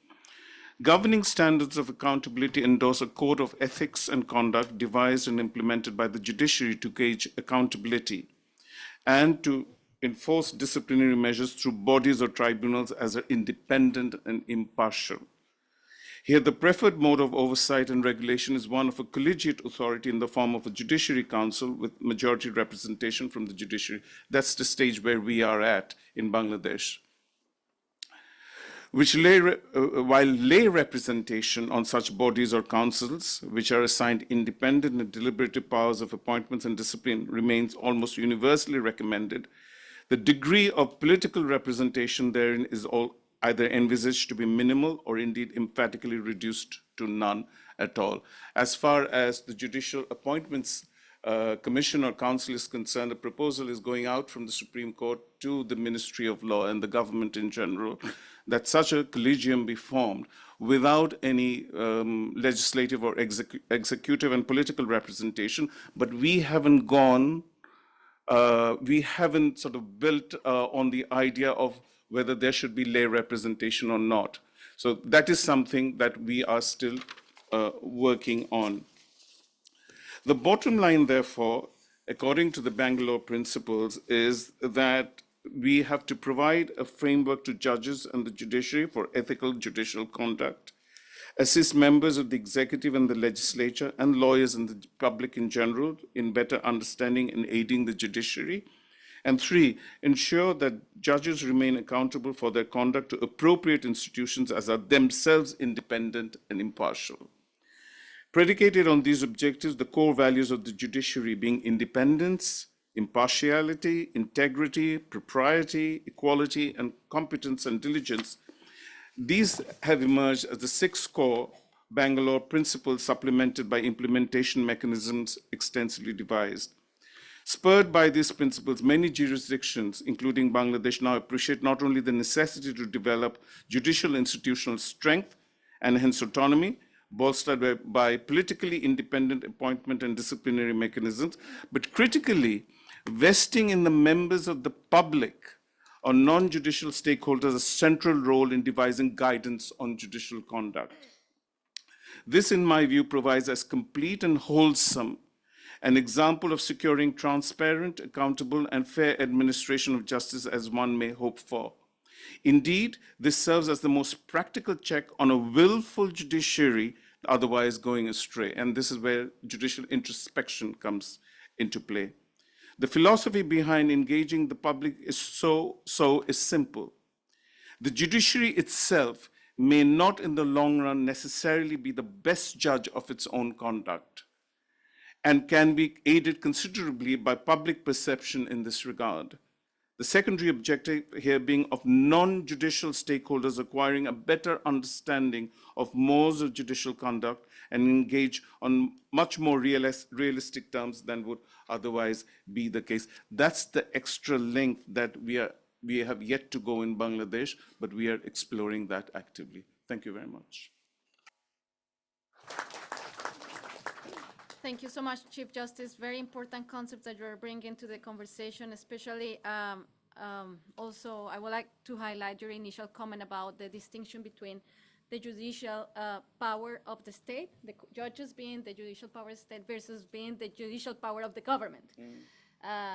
Governing standards of accountability endorse a code of ethics and conduct devised and implemented by the judiciary to gauge accountability and to enforce disciplinary measures through bodies or tribunals as are independent and impartial. Here, the preferred mode of oversight and regulation is one of a collegiate authority in the form of a judiciary council with majority representation from the judiciary. That's the stage where we are at in Bangladesh. While lay representation on such bodies or councils, which are assigned independent and deliberative powers of appointments and discipline, remains almost universally recommended, the degree of political representation therein is either envisaged to be minimal or indeed emphatically reduced to none at all. As far as the Judicial Appointments Commission or Council is concerned, a proposal is going out from the Supreme Court to the Ministry of Law and the government in general that such a collegium be formed without any legislative or executive and political representation, but we haven't sort of built on the idea of whether there should be lay representation or not. So that is something that we are still working on. The bottom line, therefore, according to the Bangalore principles, is that we have to provide a framework to judges and the judiciary for ethical judicial conduct, assist members of the executive and the legislature and lawyers and the public in general in better understanding and aiding the judiciary. And 3, ensure that judges remain accountable for their conduct to appropriate institutions as are themselves independent and impartial. Predicated on these objectives, the core values of the judiciary being independence, impartiality, integrity, propriety, equality, and competence and diligence, these have emerged as the 6 core Bangalore principles supplemented by implementation mechanisms extensively devised. Spurred by these principles, many jurisdictions, including Bangladesh, now appreciate not only the necessity to develop judicial institutional strength and hence autonomy, bolstered by politically independent appointment and disciplinary mechanisms, but critically vesting in the members of the public or non-judicial stakeholders a central role in devising guidance on judicial conduct. This, in my view, provides as complete and wholesome an example of securing transparent, accountable, and fair administration of justice as one may hope for. Indeed, this serves as the most practical check on a willful judiciary otherwise going astray. And this is where judicial introspection comes into play. The philosophy behind engaging the public is simple. The judiciary itself may not in the long run necessarily be the best judge of its own conduct and can be aided considerably by public perception in this regard. The secondary objective here being of non-judicial stakeholders acquiring a better understanding of modes of judicial conduct and engage on much more realistic terms than would otherwise be the case. That's the extra length that we have yet to go in Bangladesh, but we are exploring that actively. Thank you very much. Thank you so much, Chief Justice. Very important concepts that you're bringing to the conversation, especially also I would like to highlight your initial comment about the distinction between the judicial power of the state, the judges being the judicial power of the state versus being the judicial power of the government,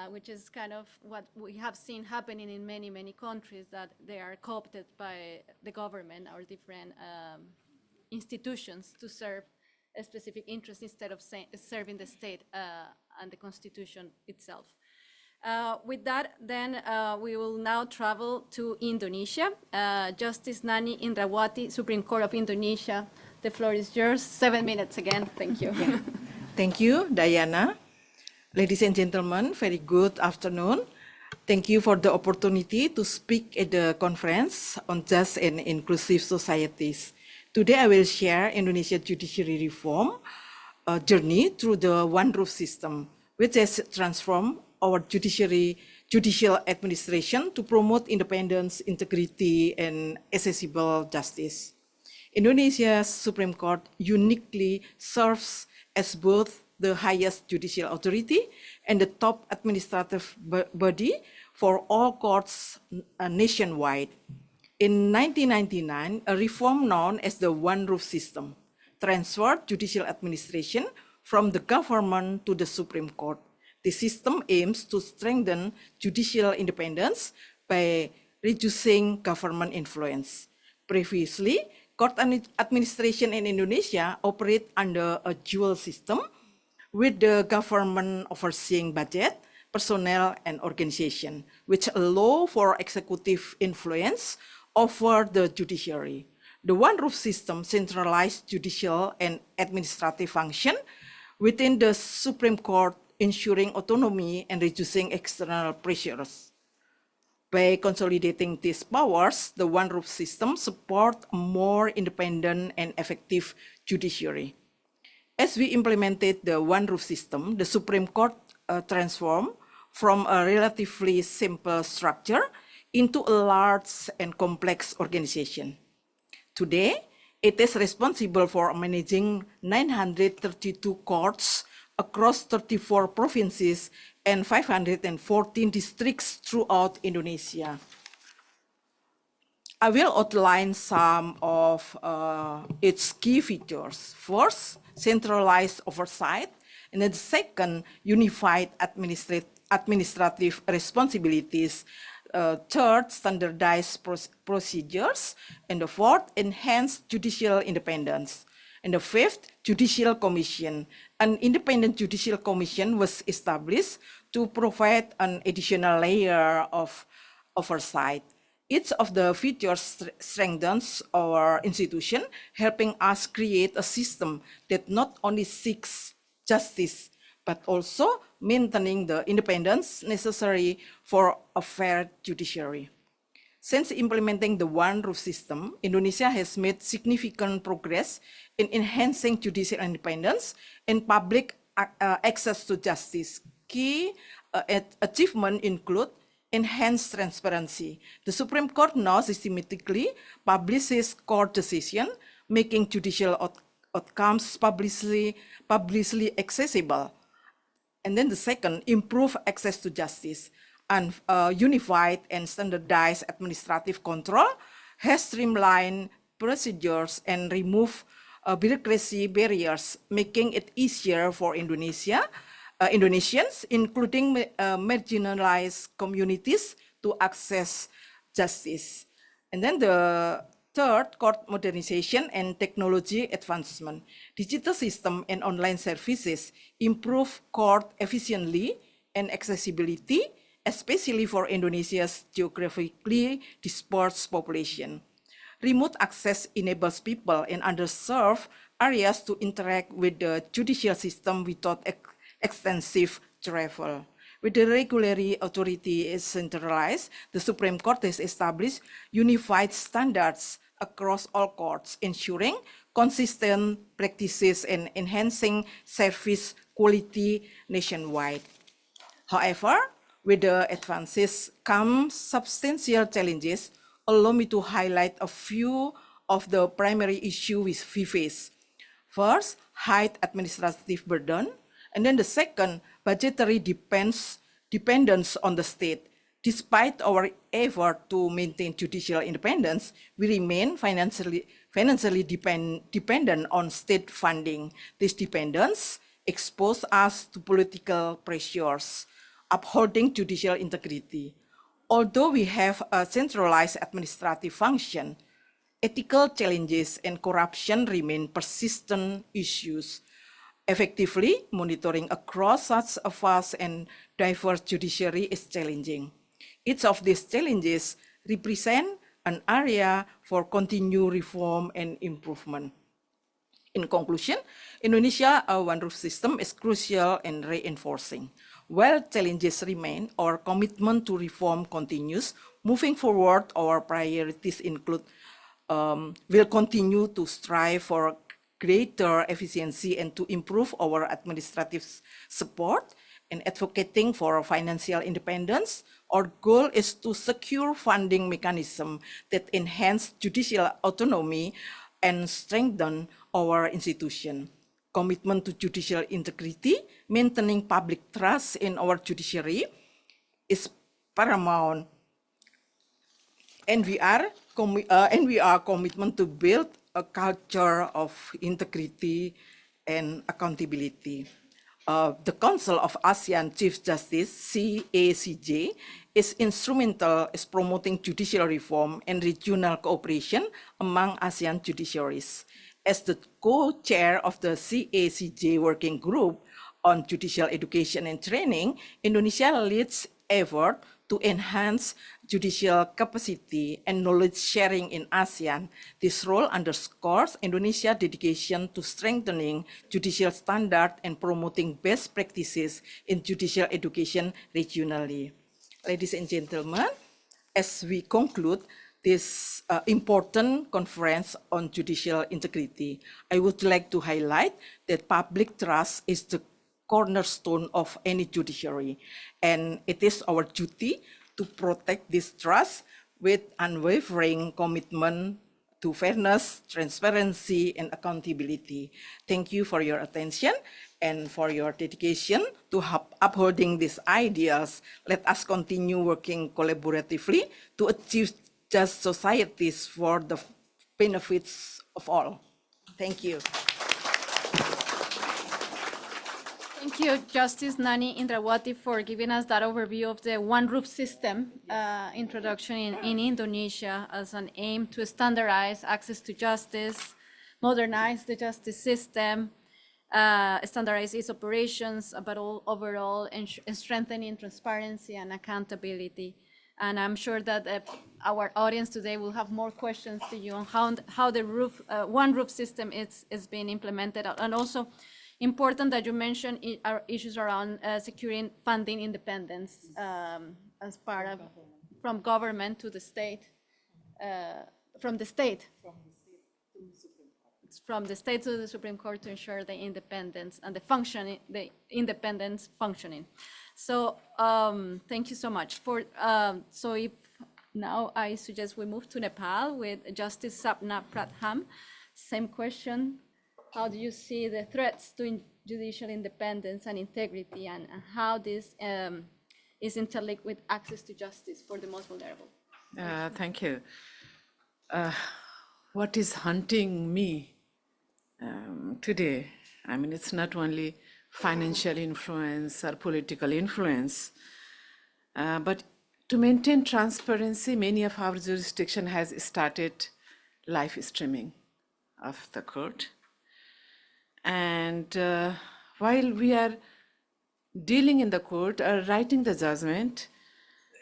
which is kind of what we have seen happening in many, many countries, that they are co-opted by the government or different institutions to serve a specific interest instead of serving the state and the constitution itself. With that, then we will now travel to Indonesia. Justice Nani Indrawati, Supreme Court of Indonesia. The floor is yours. 7 minutes again. Thank you. Yeah. Thank you, Diana. Ladies and gentlemen, very good afternoon. Thank you for the opportunity to speak at the conference on just and inclusive societies. Today, I will share Indonesia judiciary reform journey through the one roof system, which has transformed our judicial administration to promote independence, integrity, and accessible justice. Indonesia's Supreme Court uniquely serves as both the highest judicial authority and the top administrative body for all courts nationwide. In 1999, a reform known as the one roof system transferred judicial administration from the government to the Supreme Court. The system aims to strengthen judicial independence by reducing government influence. Previously, administration in Indonesia operate under a dual system with the government overseeing budget, personnel, and organization, which allow for executive influence over the judiciary. The one roof system centralized judicial and administrative function within the Supreme Court, ensuring autonomy and reducing external pressures. By consolidating these powers, the one roof system supports a more independent and effective judiciary. As we implemented the one roof system, the Supreme Court transformed from a relatively simple structure into a large and complex organization. Today, it is responsible for managing 932 courts across 34 provinces and 514 districts throughout Indonesia. I will outline some of its key features. First, centralized oversight, and then the second, unified administrative responsibilities. Third, standardized procedures, and the fourth, enhanced judicial independence. And the fifth, judicial commission. An independent judicial commission was established to provide an additional layer of oversight. Each of the features strengthens our institution, helping us create a system that not only seeks justice, but also maintaining the independence necessary for a fair judiciary. Since implementing the one roof system, Indonesia has made significant progress in enhancing judicial independence and public access to justice. Key achievements include enhanced transparency. The Supreme Court now systematically publishes court decisions, making judicial outcomes publicly accessible. And then the second, improve access to justice. And unified and standardized administrative control has streamlined procedures and removed bureaucracy barriers, making it easier for Indonesians, including marginalized communities, to access justice. And then the third, court modernization and technology advancement. Digital system and online services improve court efficiently and accessibility, especially for Indonesia's geographically dispersed population. Remote access enables people in underserved areas to interact with the judicial system without extensive travel. With the regulatory authority is centralized, the Supreme Court has established unified standards across all courts, ensuring consistent practices and enhancing service quality nationwide. However, with the advances come substantial challenges. Allow me to highlight a few of the primary issues we face. First, high administrative burden, and then the second, budgetary dependence on the state. Despite our effort to maintain judicial independence, we remain financially dependent on state funding. This dependence exposes us to political pressures, upholding judicial integrity. Although we have a centralized administrative function, ethical challenges and corruption remain persistent issues. Effectively monitoring across such a vast and diverse judiciary is challenging. Each of these challenges represent an area for continued reform and improvement. In conclusion, Indonesia, a one roof system is crucial and reinforcing. While challenges remain, our commitment to reform continues. Moving forward, our priorities include will continue to strive for greater efficiency and to improve our administrative support and advocating for financial independence. Our goal is to secure funding mechanisms that enhance judicial autonomy and strengthen our institution. Commitment to judicial integrity, maintaining public trust in our judiciary is paramount. And we are committed to build a culture of integrity and accountability. the Council of ASEAN Chief Justice, CACJ, is instrumental in promoting judicial reform and regional cooperation among ASEAN judiciaries. As the co-chair of the CACJ Working Group on Judicial Education and Training, Indonesia leads effort to enhance judicial capacity and knowledge sharing in ASEAN. This role underscores Indonesia's dedication to strengthening judicial standards and promoting best practices in judicial education regionally. Ladies and gentlemen, as we conclude this important conference on judicial integrity, I would like to highlight that public trust is the cornerstone of any judiciary, and it is our duty to protect this trust with unwavering commitment to fairness, transparency, and accountability. Thank you for your attention and for your dedication to upholding these ideals. Let us continue working collaboratively to achieve just societies for the benefits of all. Thank you. Thank you, Justice Nani Indrawati, for giving us that overview of the one roof system introduction in Indonesia as an aim to standardize access to justice, modernize the justice system, standardize its operations, but overall strengthening transparency and accountability. And I'm sure that our audience today will have more questions to you on how the one roof system is being implemented, and also important that you mentioned are issues around securing funding independence as part of from government to the state, from the state to the Supreme Court to ensure the independence and the independence functioning. So thank you so much for. So if now I suggest we move to Nepal with Justice Sapna Pratham. Same question. How do you see the threats to judicial independence and integrity, and how this is interlinked with access to justice for the most vulnerable? Thank you. What is haunting me today? I mean, it's not only financial influence or political influence, but to maintain transparency, many of our jurisdiction has started live streaming of the court. And while we are dealing in the court or writing the judgment,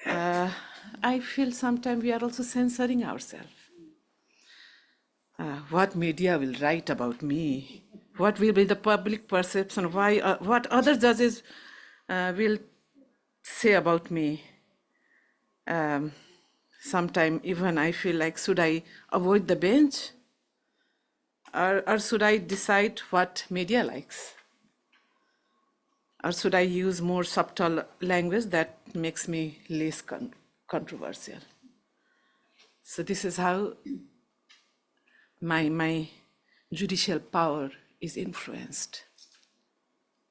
I feel sometimes we are also censoring ourselves. What media will write about me? What will be the public perception? What other judges will say about me? Sometimes even I feel like, should I avoid the bench? Or should I decide what media likes? Or should I use more subtle language that makes me less controversial? So this is how my judicial power is influenced.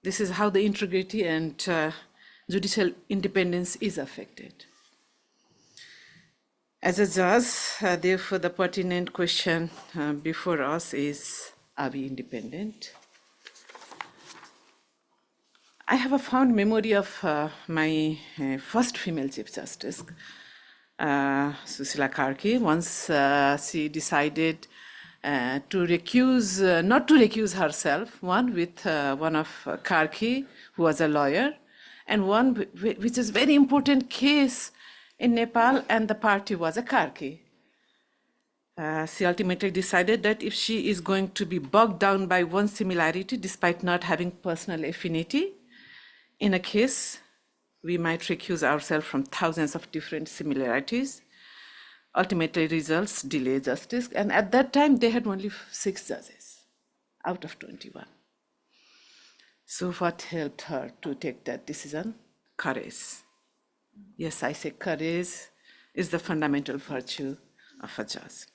This is how the integrity and judicial independence is affected. As a judge, therefore, the pertinent question before us is, are we independent? I have a fond memory of my first female Chief Justice, Susila Karki. Once she decided not to recuse herself, one with one of Karki, who was a lawyer, and one which is very important case in Nepal, and the party was a Karki. She ultimately decided that if she is going to be bogged down by one similarity, despite not having personal affinity, in a case, we might recuse ourselves from thousands of different similarities. Ultimately results delay justice, and at that time they had only 6 judges out of 21. So what helped her to take that decision? Courage. Yes, I say courage is the fundamental virtue of a judge.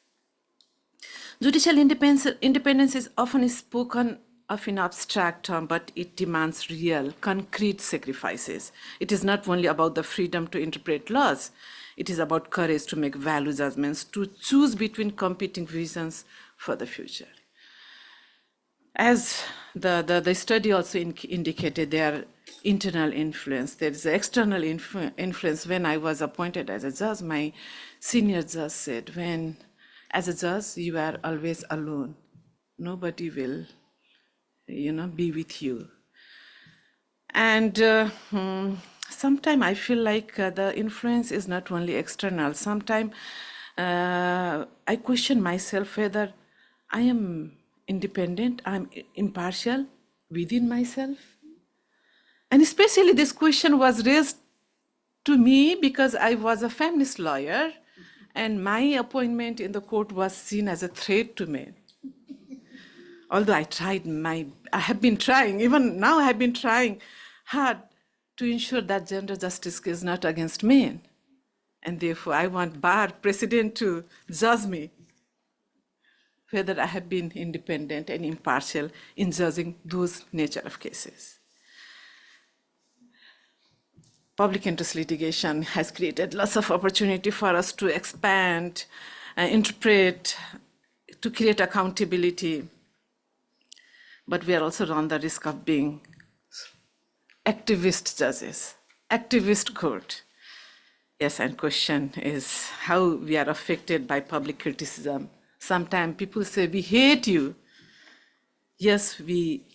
Judicial independence is often spoken of in abstract terms, but it demands real, concrete sacrifices. It is not only about the freedom to interpret laws, it is about courage to make value judgments, to choose between competing visions for the future. As the study also indicated, there are internal influence. There is external influence. When I was appointed as a judge, my senior judge said, as a judge, you are always alone. Nobody will, be with you. And sometimes I feel like the influence is not only external. Sometimes I question myself whether I am independent, I'm impartial within myself. And especially this question was raised to me because I was a feminist lawyer and my appointment in the court was seen as a threat to me. Although I have been trying, even now I have been trying hard to ensure that gender justice is not against men. And therefore I want bar president to judge me whether I have been independent and impartial in judging those nature of cases. Public interest litigation has created lots of opportunity for us to expand, interpret, to create accountability. But we are also run the risk of being activist judges, activist court. Yes, and question is how we are affected by public criticism. Sometimes people say, we hate you. Yes, we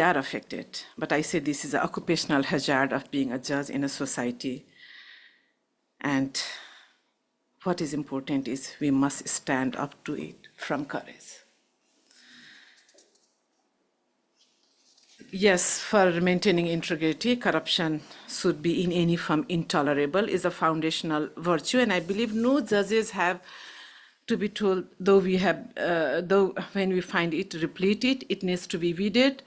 are affected. But I say this is an occupational hazard of being a judge in a society. And what is important is we must stand up to it from courage. Yes, for maintaining integrity, corruption should be in any form intolerable, is a foundational virtue. And I believe no judges have to be told, though when we find it, replete it, it needs to be weeded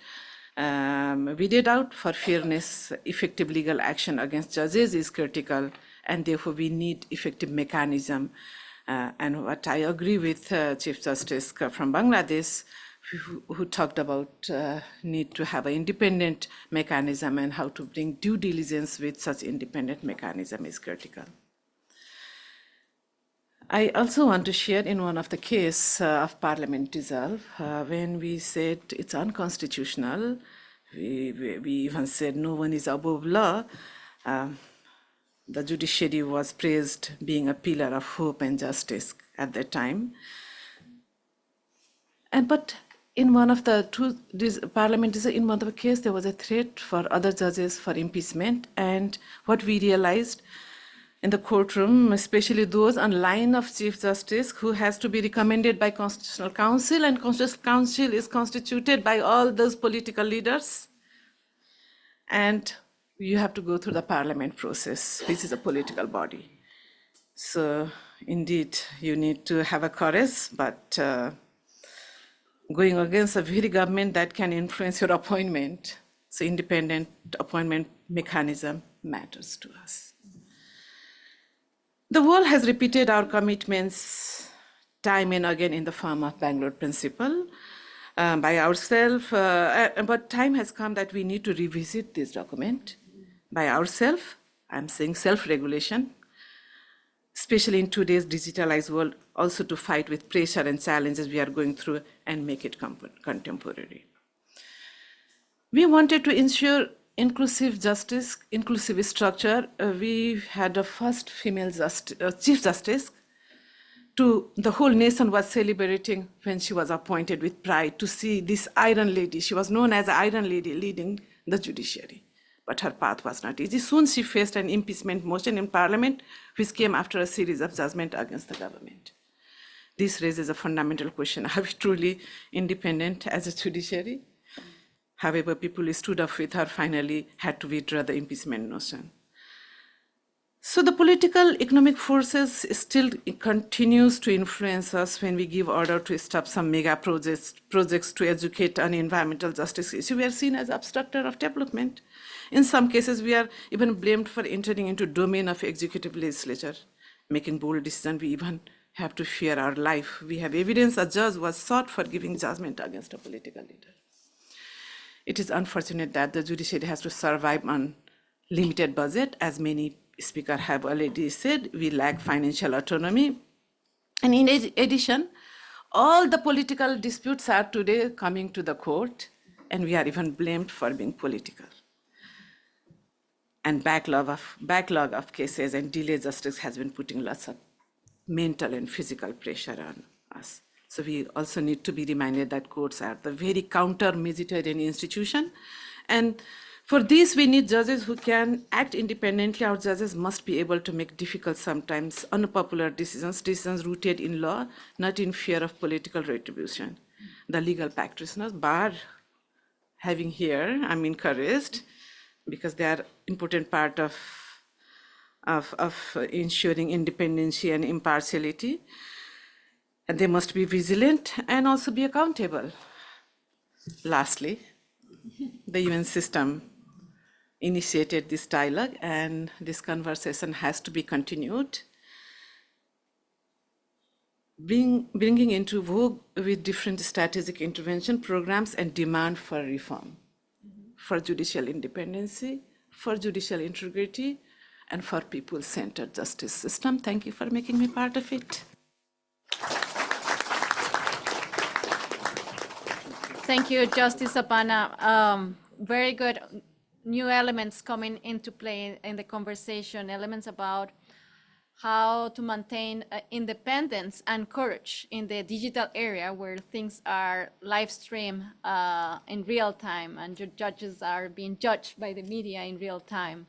out for fairness. Effective legal action against judges is critical, and therefore we need effective mechanism. And what I agree with Chief Justice from Bangladesh, who talked about need to have an independent mechanism and how to bring due diligence with such independent mechanism is critical. I also want to share in one of the case of parliament dissolve, when we said it's unconstitutional, we even said no one is above law. The judiciary was praised being a pillar of hope and justice at that time. But in one of the parliament, in one of the case, there was a threat for other judges for impeachment. And what we realized in the courtroom, especially those on line of Chief Justice who has to be recommended by Constitutional Council, and Constitutional Council is constituted by all those political leaders. And you have to go through the parliament process, which is a political body. So indeed, you need to have a courage, but going against a very government that can influence your appointment, so independent appointment mechanism matters to us. The world has repeated our commitments time and again in the form of Bangalore Principle by ourselves, but time has come that we need to revisit this document by ourselves. I'm saying self-regulation, especially in today's digitalized world, also to fight with pressure and challenges we are going through and make it contemporary. We wanted to ensure inclusive justice, inclusive structure. We had the first female Chief Justice. The whole nation was celebrating when she was appointed with pride to see this Iron Lady. She was known as Iron Lady leading the judiciary, but her path was not easy. Soon she faced an impeachment motion in Parliament, which came after a series of judgments against the government. This raises a fundamental question: are we truly independent as a judiciary? However, people stood up with her, finally had to withdraw the impeachment motion. So the political economic forces still continues to influence us when we give order to stop some mega projects to educate on environmental justice issue. We are seen as obstructor of development. In some cases, we are even blamed for entering into domain of executive legislature, making bold decisions. We even have to fear our life. We have evidence a judge was sought for giving judgment against a political leader. It is unfortunate that the judiciary has to survive on limited budget. As many speakers have already said, we lack financial autonomy. And in addition, All the political disputes are today coming to the court, and we are even blamed for being political. And backlog of cases and delayed justice has been putting lots of mental and physical pressure on us. So we also need to be reminded that courts are the very counter-Mediterranean institution. And for this, we need judges who can act independently. Our judges must be able to make difficult, sometimes unpopular decisions rooted in law, not in fear of political retribution. The legal practitioners, bar having here, I'm encouraged, because they are important part of ensuring independency and impartiality. And they must be vigilant and also be accountable. Lastly, the UN system initiated this dialogue, and this conversation has to be continued, bringing into vogue with different strategic intervention programs and demand for reform, for judicial independency, for judicial integrity, and for people-centered justice system. Thank you for making me part of it. Thank you, Justice Apana. Very good new elements coming into play in the conversation, elements about how to maintain independence and courage in the digital area where things are live streamed in real time and judges are being judged by the media in real time.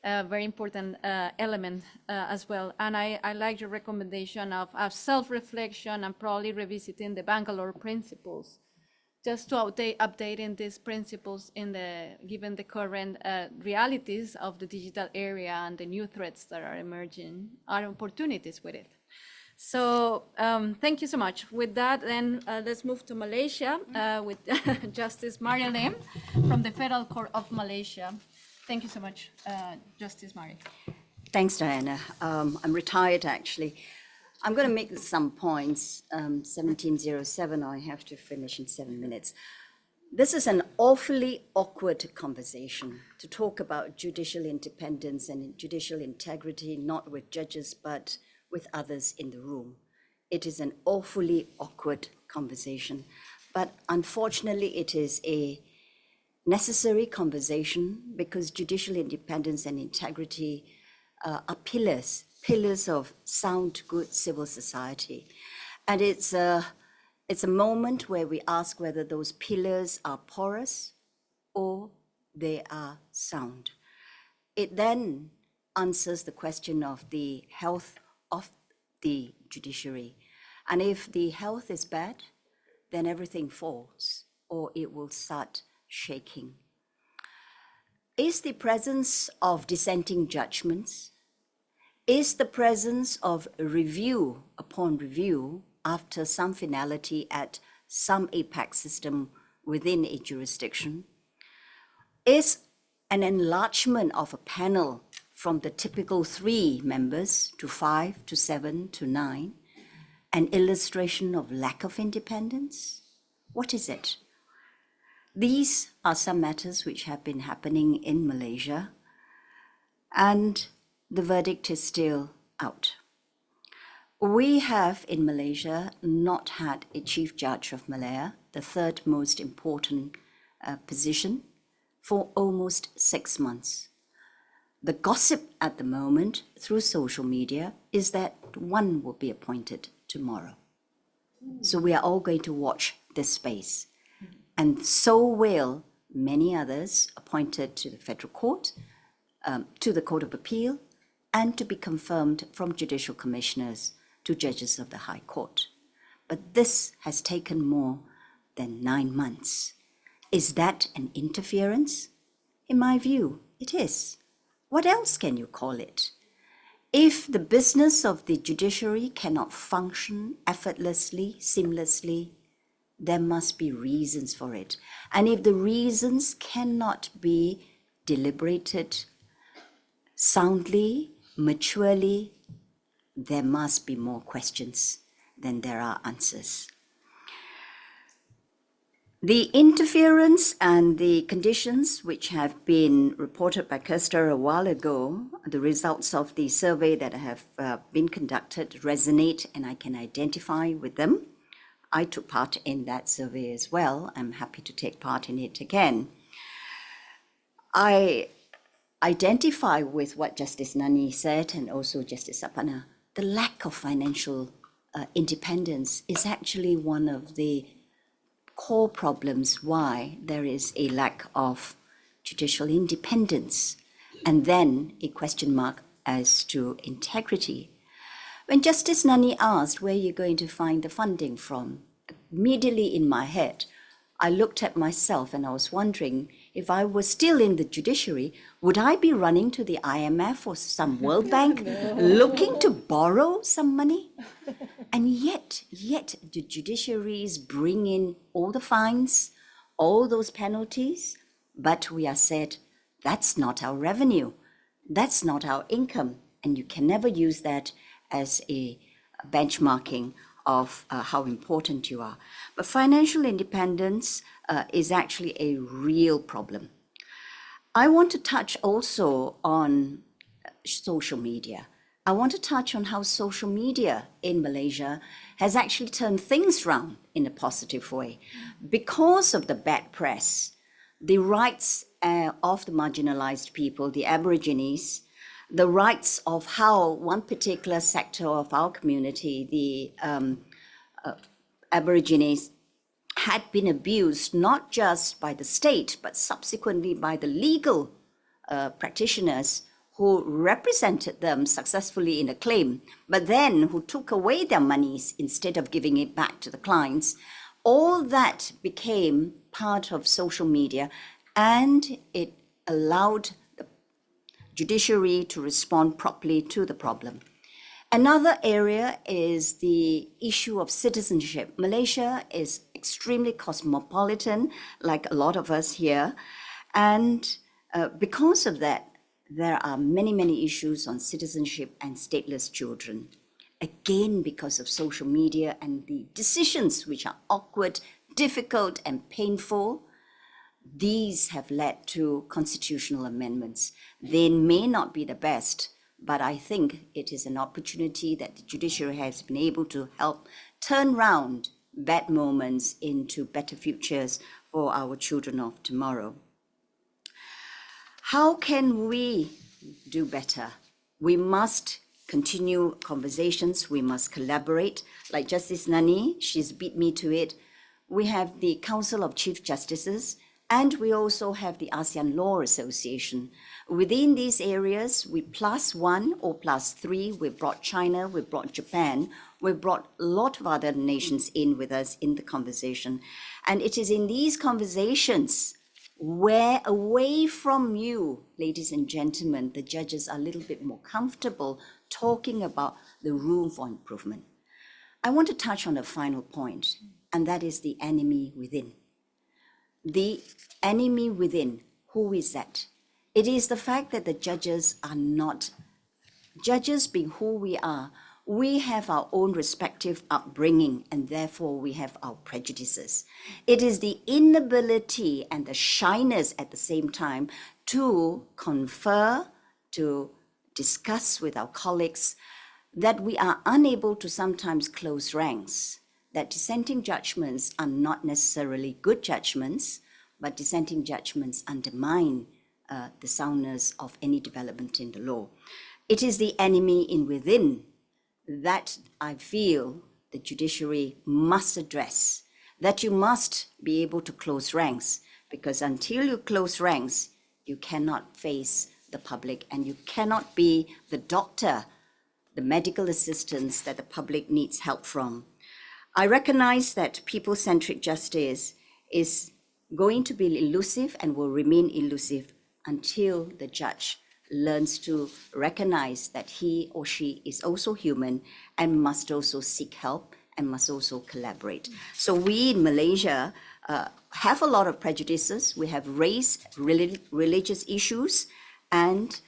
Very important element as well. And I like your recommendation of self-reflection and probably revisiting the Bangalore principles, just to updating these principles given the current realities of the digital area and the new threats that are emerging, are opportunities with it. So thank you so much. With that, then let's move to Malaysia with Justice Maria Lim from the Federal Court of Malaysia. Thank you so much, Justice Maria. Thanks, Diana. I'm retired, actually. I'm going to make some points. 1707, I have to finish in 7 minutes. This is an awfully awkward conversation to talk about judicial independence and judicial integrity, not with judges, but with others in the room. It is an awfully awkward conversation, but unfortunately it is a necessary conversation because judicial independence and integrity are pillars of sound, good civil society. And it's a moment where we ask whether those pillars are porous or they are sound. It then answers the question of the health of the judiciary. And if the health is bad, then everything falls or it will start shaking. Is the presence of dissenting judgments, is the presence of review upon review after some finality at some apex system within a jurisdiction, is an enlargement of a panel from the typical 3 members to 5 to 7 to 9 an illustration of lack of independence? What is it? These are some matters which have been happening in Malaysia, and the verdict is still out. We have in Malaysia not had a chief judge of Malaya, the 3rd most important position, for almost 6 months. The gossip at the moment through social media is that one will be appointed tomorrow. So we are all going to watch this space. And so will many others appointed to the Federal Court, to the Court of Appeal, and to be confirmed from judicial commissioners to judges of the High Court. But this has taken more than 9 months. Is that an interference? In my view, it is. What else can you call it? If the business of the judiciary cannot function effortlessly, seamlessly, there must be reasons for it. And if the reasons cannot be deliberated soundly, maturely, there must be more questions than there are answers. The interference and the conditions which have been reported by Kirsta a while ago, the results of the survey that have been conducted resonate, and I can identify with them. I took part in that survey as well. I'm happy to take part in it again. I identify with what Justice Nani said and also Justice Sapana. The lack of financial independence is actually one of the core problems why there is a lack of judicial independence, and then a question mark as to integrity. When Justice Nani asked where you're going to find the funding from, immediately in my head, I looked at myself and I was wondering, if I was still in the judiciary, would I be running to the IMF or some World Bank looking to borrow some money? And yet the judiciaries bring in all the fines, all those penalties, but we are said, that's not our revenue, that's not our income, and you can never use that as a benchmarking of how important you are. But financial independence is actually a real problem. I want to touch also on social media. I want to touch on how social media in Malaysia has actually turned things around in a positive way. Because of the bad press, the rights of the marginalized people, the Aborigines, the rights of how one particular sector of our community, the Aborigines, had been abused not just by the state, but subsequently by the legal practitioners who represented them successfully in a claim, but then who took away their monies instead of giving it back to the clients. All that became part of social media, and it allowed the judiciary to respond properly to the problem. Another area is the issue of citizenship. Malaysia is extremely cosmopolitan, like a lot of us here, and because of that, there are many, many issues on citizenship and stateless children. Again, because of social media and the decisions which are awkward, difficult, and painful, these have led to constitutional amendments. They may not be the best, but I think it is an opportunity that the judiciary has been able to help turn around bad moments into better futures for our children of tomorrow. How can we do better? We must continue conversations, we must collaborate. Like Justice Nani, she's beat me to it. We have the Council of Chief Justices, and we also have the ASEAN Law Association. Within these areas, we +1 or +3, we brought China, we brought Japan, we brought a lot of other nations in with us in the conversation. And it is in these conversations where, away from you, ladies and gentlemen, the judges are a little bit more comfortable talking about the room for improvement. I want to touch on a final point, and that is the enemy within. The enemy within, who is that? It is the fact that the judges are not, judges being who we are, we have our own respective upbringing, and therefore we have our prejudices. It is the inability and the shyness at the same time to confer, to discuss with our colleagues, that we are unable to sometimes close ranks, that dissenting judgments are not necessarily good judgments, but dissenting judgments undermine the soundness of any development in the law. It is the enemy in within that I feel the judiciary must address, that you must be able to close ranks, because until you close ranks, you cannot face the public and you cannot be the doctor, the medical assistance that the public needs help from. I recognize that people-centric justice is going to be elusive and will remain elusive until the judge learns to recognize that he or she is also human and must also seek help and must also collaborate. So we in Malaysia have a lot of prejudices. We have race, religious issues, and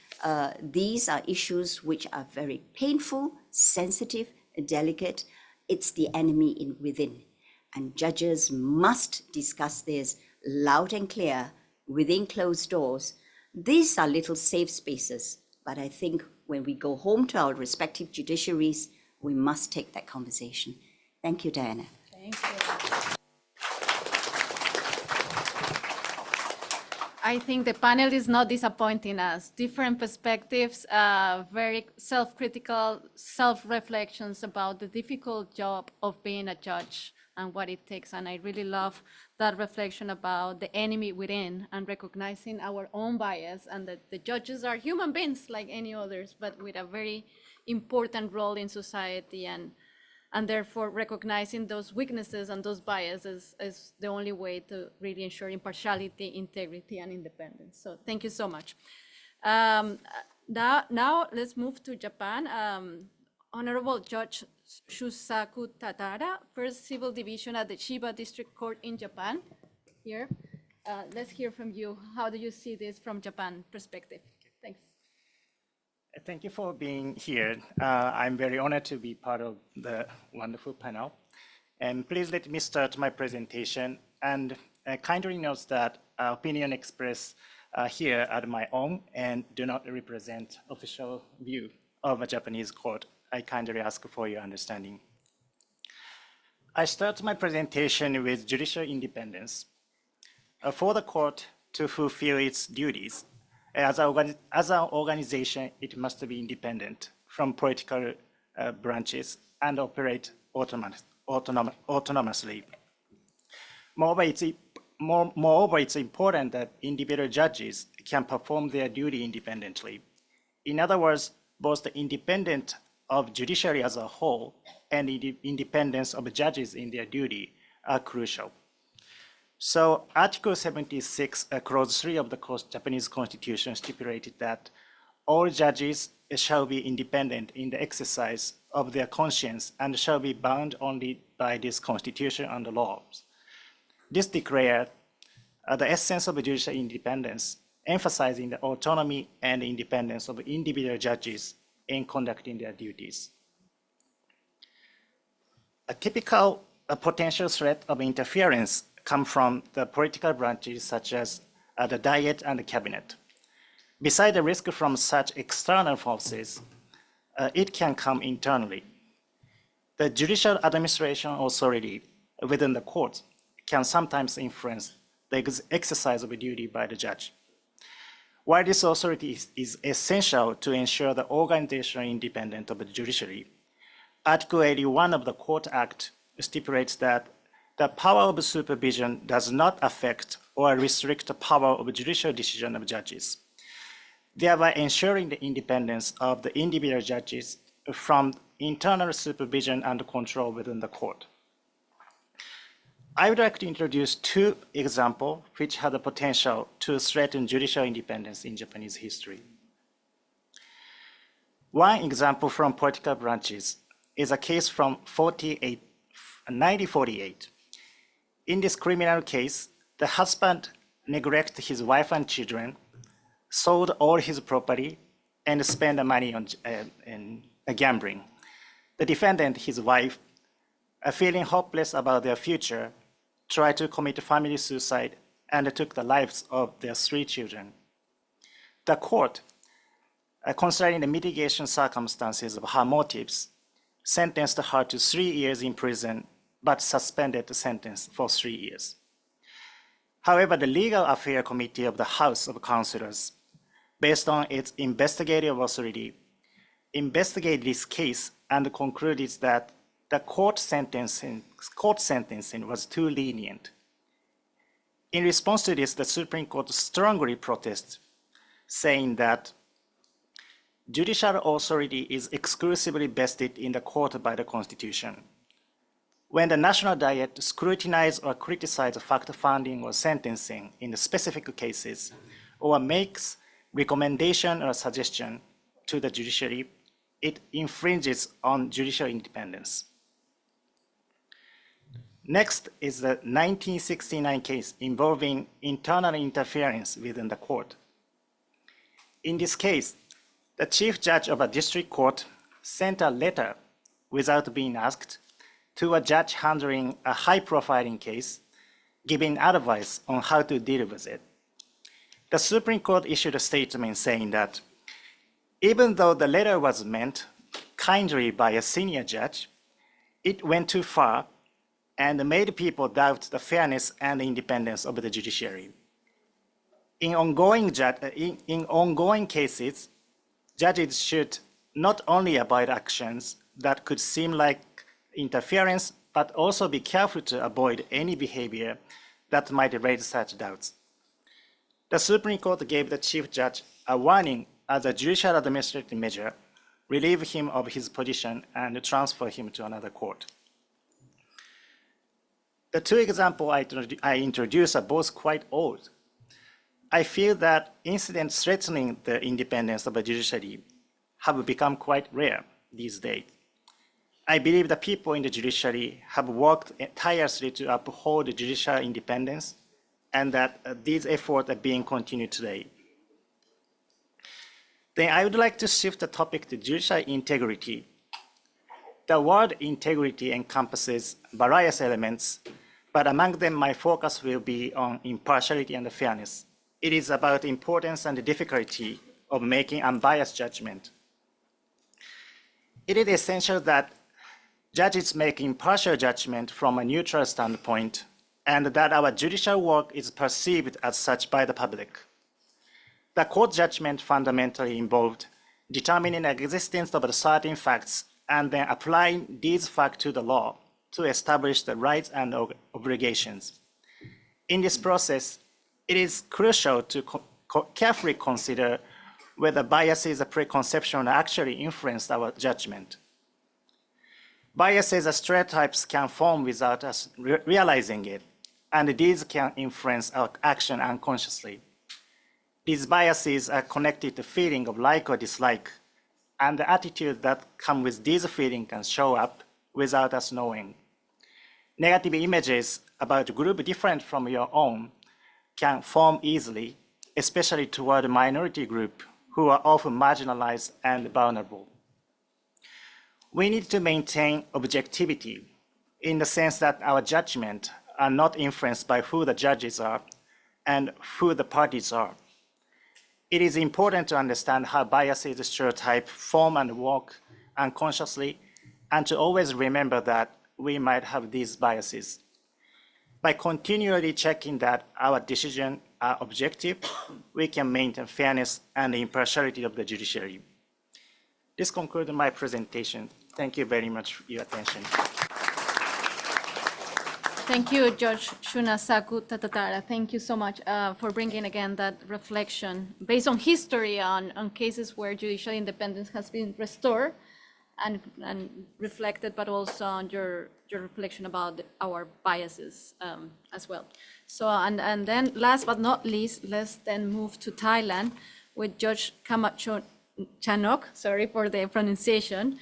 these are issues which are very painful, sensitive, delicate. It's the enemy in within. And judges must discuss this loud and clear within closed doors. These are little safe spaces, but I think when we go home to our respective judiciaries, we must take that conversation. Thank you, Diana. Thank you. I think the panel is not disappointing us. Different perspectives, very self-critical, self-reflections about the difficult job of being a judge and what it takes. And I really love that reflection about the enemy within and recognizing our own bias and that the judges are human beings like any others, but with a very important role in society, and therefore recognizing those weaknesses and those biases is the only way to really ensure impartiality, integrity, and independence. So thank you so much. Now let's move to Japan. Honorable Judge Shusaku Tatara, First Civil Division at the Chiba District Court in Japan. Here, let's hear from you. How do you see this from Japan perspective? Thanks. Thank you for being here. I'm very honored to be part of the wonderful panel. And please let me start my presentation and kindly note that opinion expressed here are my own and do not represent official view of a Japanese court. I kindly ask for your understanding. I start my presentation with judicial independence. For the court to fulfill its duties, as an organization, it must be independent from political branches and operate autonomously. Moreover, it's important that individual judges can perform their duty independently. In other words, both the independence of judiciary as a whole and the independence of judges in their duty are crucial. So Article 76, Clause 3 of the Japanese Constitution stipulated that all judges shall be independent in the exercise of their conscience and shall be bound only by this Constitution and the laws. This declared the essence of judicial independence, emphasizing the autonomy and independence of individual judges in conducting their duties. A typical potential threat of interference comes from the political branches such as the Diet and the Cabinet. Besides the risk from such external forces, it can come internally. The judicial administration authority within the court can sometimes influence the exercise of a duty by the judge. While this authority is essential to ensure the organizational independence of the judiciary, Article 81 of the Court Act stipulates that the power of supervision does not affect or restrict the power of judicial decision of judges, thereby ensuring the independence of the individual judges from internal supervision and control within the court. I would like to introduce two examples which have the potential to threaten judicial independence in Japanese history. One example from political branches is a case from 1948. In this criminal case, the husband neglected his wife and children, sold all his property, and spent the money on gambling. The defendant, his wife, feeling hopeless about their future, tried to commit family suicide and took the lives of their 3 children. The court, considering the mitigation circumstances of her motives, sentenced her to 3 years in prison, but suspended the sentence for 3 years. However, the Legal Affairs Committee of the House of Councillors, based on its investigative authority, investigated this case and concluded that the court sentencing was too lenient. In response to this, the Supreme Court strongly protested, saying that judicial authority is exclusively vested in the court by the Constitution. When the National Diet scrutinizes or criticizes fact-finding or sentencing in the specific cases, or makes recommendation or suggestion to the judiciary, it infringes on judicial independence. Next is the 1969 case involving internal interference within the court. In this case, the chief judge of a district court sent a letter without being asked to a judge handling a high-profiling case, giving advice on how to deal with it. The Supreme Court issued a statement saying that even though the letter was meant kindly by a senior judge, it went too far and made people doubt the fairness and independence of the judiciary. In ongoing cases, judges should not only avoid actions that could seem like interference, but also be careful to avoid any behavior that might raise such doubts. The Supreme Court gave the Chief Judge a warning as a judicial administrative measure, relieve him of his position and transfer him to another court. The two examples I introduced are both quite old. I feel that incidents threatening the independence of the judiciary have become quite rare these days. I believe the people in the judiciary have worked tirelessly to uphold judicial independence, and that these efforts are being continued today. Then I would like to shift the topic to judicial integrity. The word integrity encompasses various elements, but among them my focus will be on impartiality and fairness. It is about the importance and the difficulty of making unbiased judgment. It is essential that judges make impartial judgment from a neutral standpoint, and that our judicial work is perceived as such by the public. The court judgment fundamentally involved determining the existence of certain facts and then applying these facts to the law to establish the rights and obligations. In this process, it is crucial to carefully consider whether biases or preconceptions actually influence our judgment. Biases or stereotypes can form without us realizing it, and these can influence our action unconsciously. These biases are connected to feeling of like or dislike, and the attitude that come with these feelings can show up without us knowing. Negative images about a group different from your own can form easily, especially toward a minority group who are often marginalized and vulnerable. We need to maintain objectivity in the sense that our judgment are not influenced by who the judges are and who the parties are. It is important to understand how biases, stereotypes form and work unconsciously, and to always remember that we might have these biases. By continually checking that our decisions are objective, we can maintain fairness and the impartiality of the judiciary. This concludes my presentation. Thank you very much for your attention. Thank you, Judge Shunasaku Tatatara. Thank you so much for bringing again that reflection based on history on cases where judicial independence has been restored and reflected, but also on your reflection about our biases as well. So, and then last but not least, let's then move to Thailand with Judge Kamacho Chanok, sorry for the pronunciation.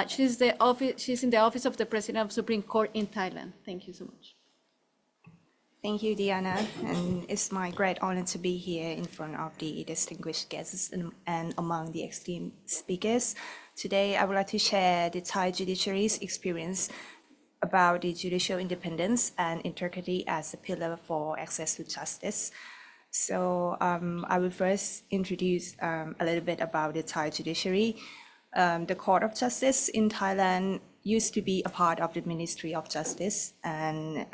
She's in the office of the President of Supreme Court in Thailand. Thank you so much. Thank you, Diana, and it's my great honor to be here in front of the distinguished guests and among the esteemed speakers. Today, I would like to share the Thai judiciary's experience about the judicial independence and integrity as a pillar for access to justice. So I will first introduce a little bit about the Thai judiciary. The Court of Justice in Thailand used to be a part of the Ministry of Justice, and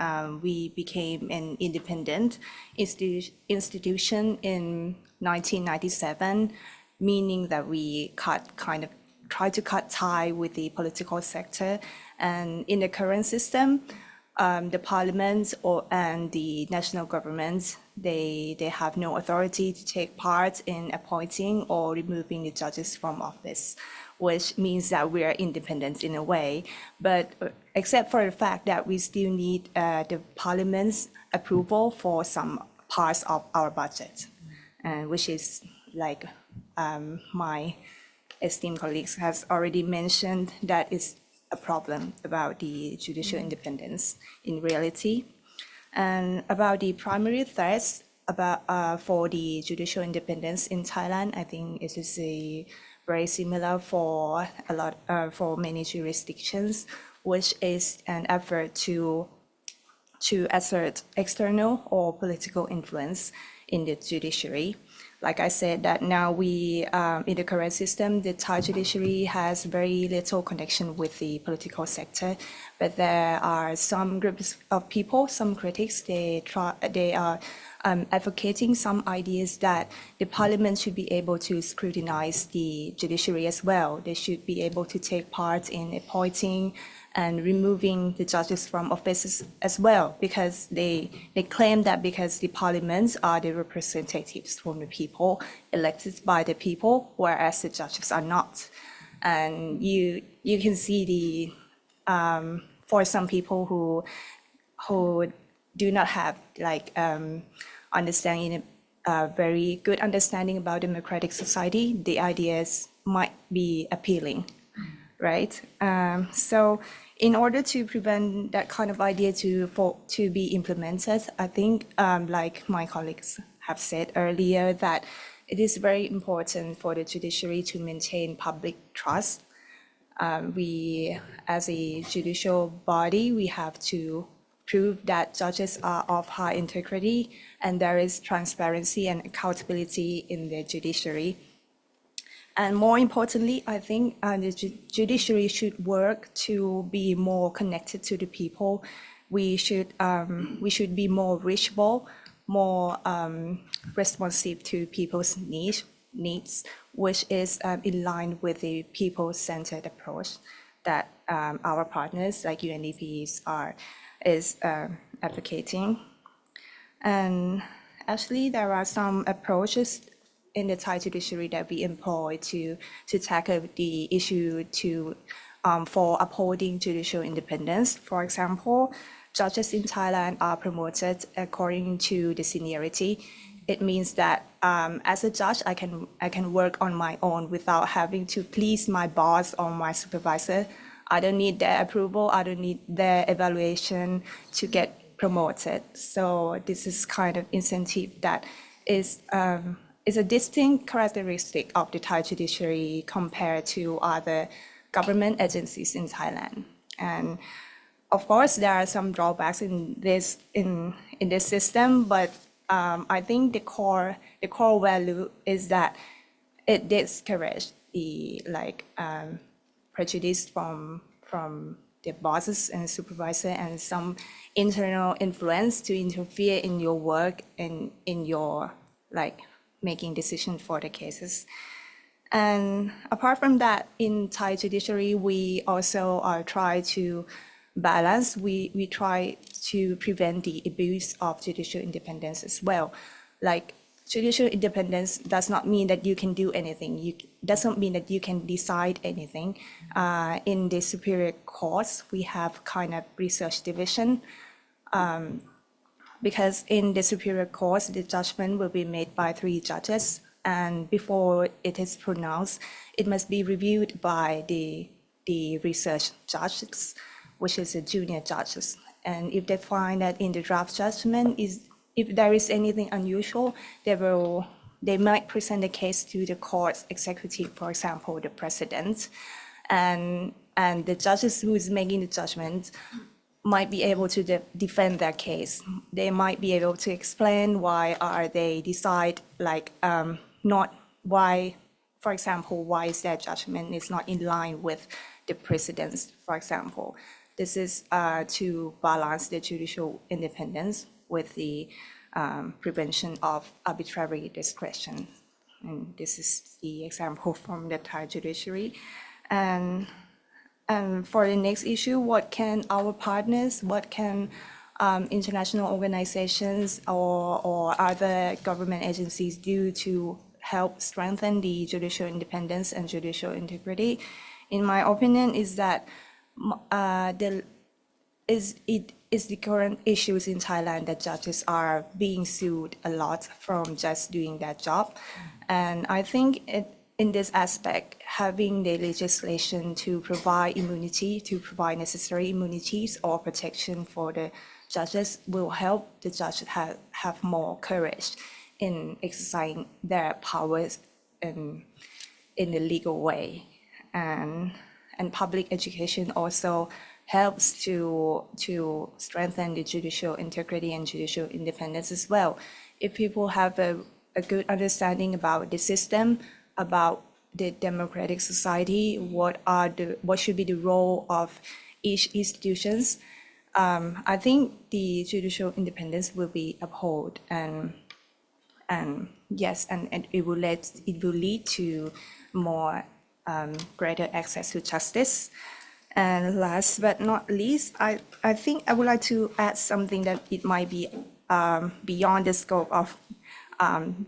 we became an independent institution in 1997, meaning that we try to cut tie with the political sector. And in the current system, the parliament and the national government, they have no authority to take part in appointing or removing the judges from office, which means that we are independent in a way. But except for the fact that we still need the parliament's approval for some parts of our budget, which is like my esteemed colleagues has already mentioned, that is a problem about the judicial independence in reality. And about the primary threats for the judicial independence in Thailand, I think it is very similar for many jurisdictions, which is an effort to to assert external or political influence in the judiciary. Like I said, that now in the current system, the Thai judiciary has very little connection with the political sector, but there are some groups of people, some critics, they are advocating some ideas that the parliament should be able to scrutinize the judiciary as well. They should be able to take part in appointing and removing the judges from offices as well, because they claim that because the parliaments are the representatives from the people, elected by the people, whereas the judges are not. And you can see for some people who do not have very good understanding about democratic society, the ideas might be appealing, right? So in order to prevent that kind of idea to be implemented, I think, like my colleagues have said earlier, that it is very important for the judiciary to maintain public trust. We, as a judicial body, we have to prove that judges are of high integrity and there is transparency and accountability in the judiciary. And more importantly, I think the judiciary should work to be more connected to the people. We should be more reachable, more responsive to people's needs, which is in line with the people-centered approach that our partners like UNDPs is advocating. And actually, there are some approaches in the Thai judiciary that we employ to tackle the issue for upholding judicial independence. For example, judges in Thailand are promoted according to the seniority. It means that as a judge, I can work on my own without having to please my boss or my supervisor. I don't need their approval. I don't need their evaluation to get promoted. So this is kind of incentive that is a distinct characteristic of the Thai judiciary compared to other government agencies in Thailand. And of course, there are some drawbacks in this system, but I think the core value is that it discourages the prejudice from the bosses and supervisor and some internal influence to interfere in your work and in your making decisions for the cases. And apart from that, in Thai judiciary, we also try to balance. We try to prevent the abuse of judicial independence as well. Like, judicial independence does not mean that you can do anything. Doesn't mean that you can decide anything. In the superior courts, we have kind of research division, because in the superior courts, the judgment will be made by 3 judges, and before it is pronounced, it must be reviewed by the research judges, which is the junior judges. And if they find that in the draft judgment if there is anything unusual, they might present the case to the court's executive, for example, the president, and the judges who is making the judgment might be able to defend their case. They might be able to explain why they decide not why, for example, why is their judgment is not in line with the precedents, for example. This is to balance the judicial independence with the prevention of arbitrary discretion. And this is the example from the Thai judiciary. And for the next issue, what can our partners, what can international organizations or other government agencies do to help strengthen the judicial independence and judicial integrity? In my opinion, is that it is the current issues in Thailand that judges are being sued a lot from just doing their job. And I think in this aspect, having the legislation to provide immunity, to provide necessary immunities or protection for the judges will help the judges have more courage in exercising their powers in the legal way. And public education also helps to strengthen the judicial integrity and judicial independence as well. If people have a good understanding about the system, about the democratic society, what should be the role of each institutions, I think the judicial independence will be upheld, and yes, and it will lead to more greater access to justice. And last but not least, I think I would like to add something that it might be beyond the scope of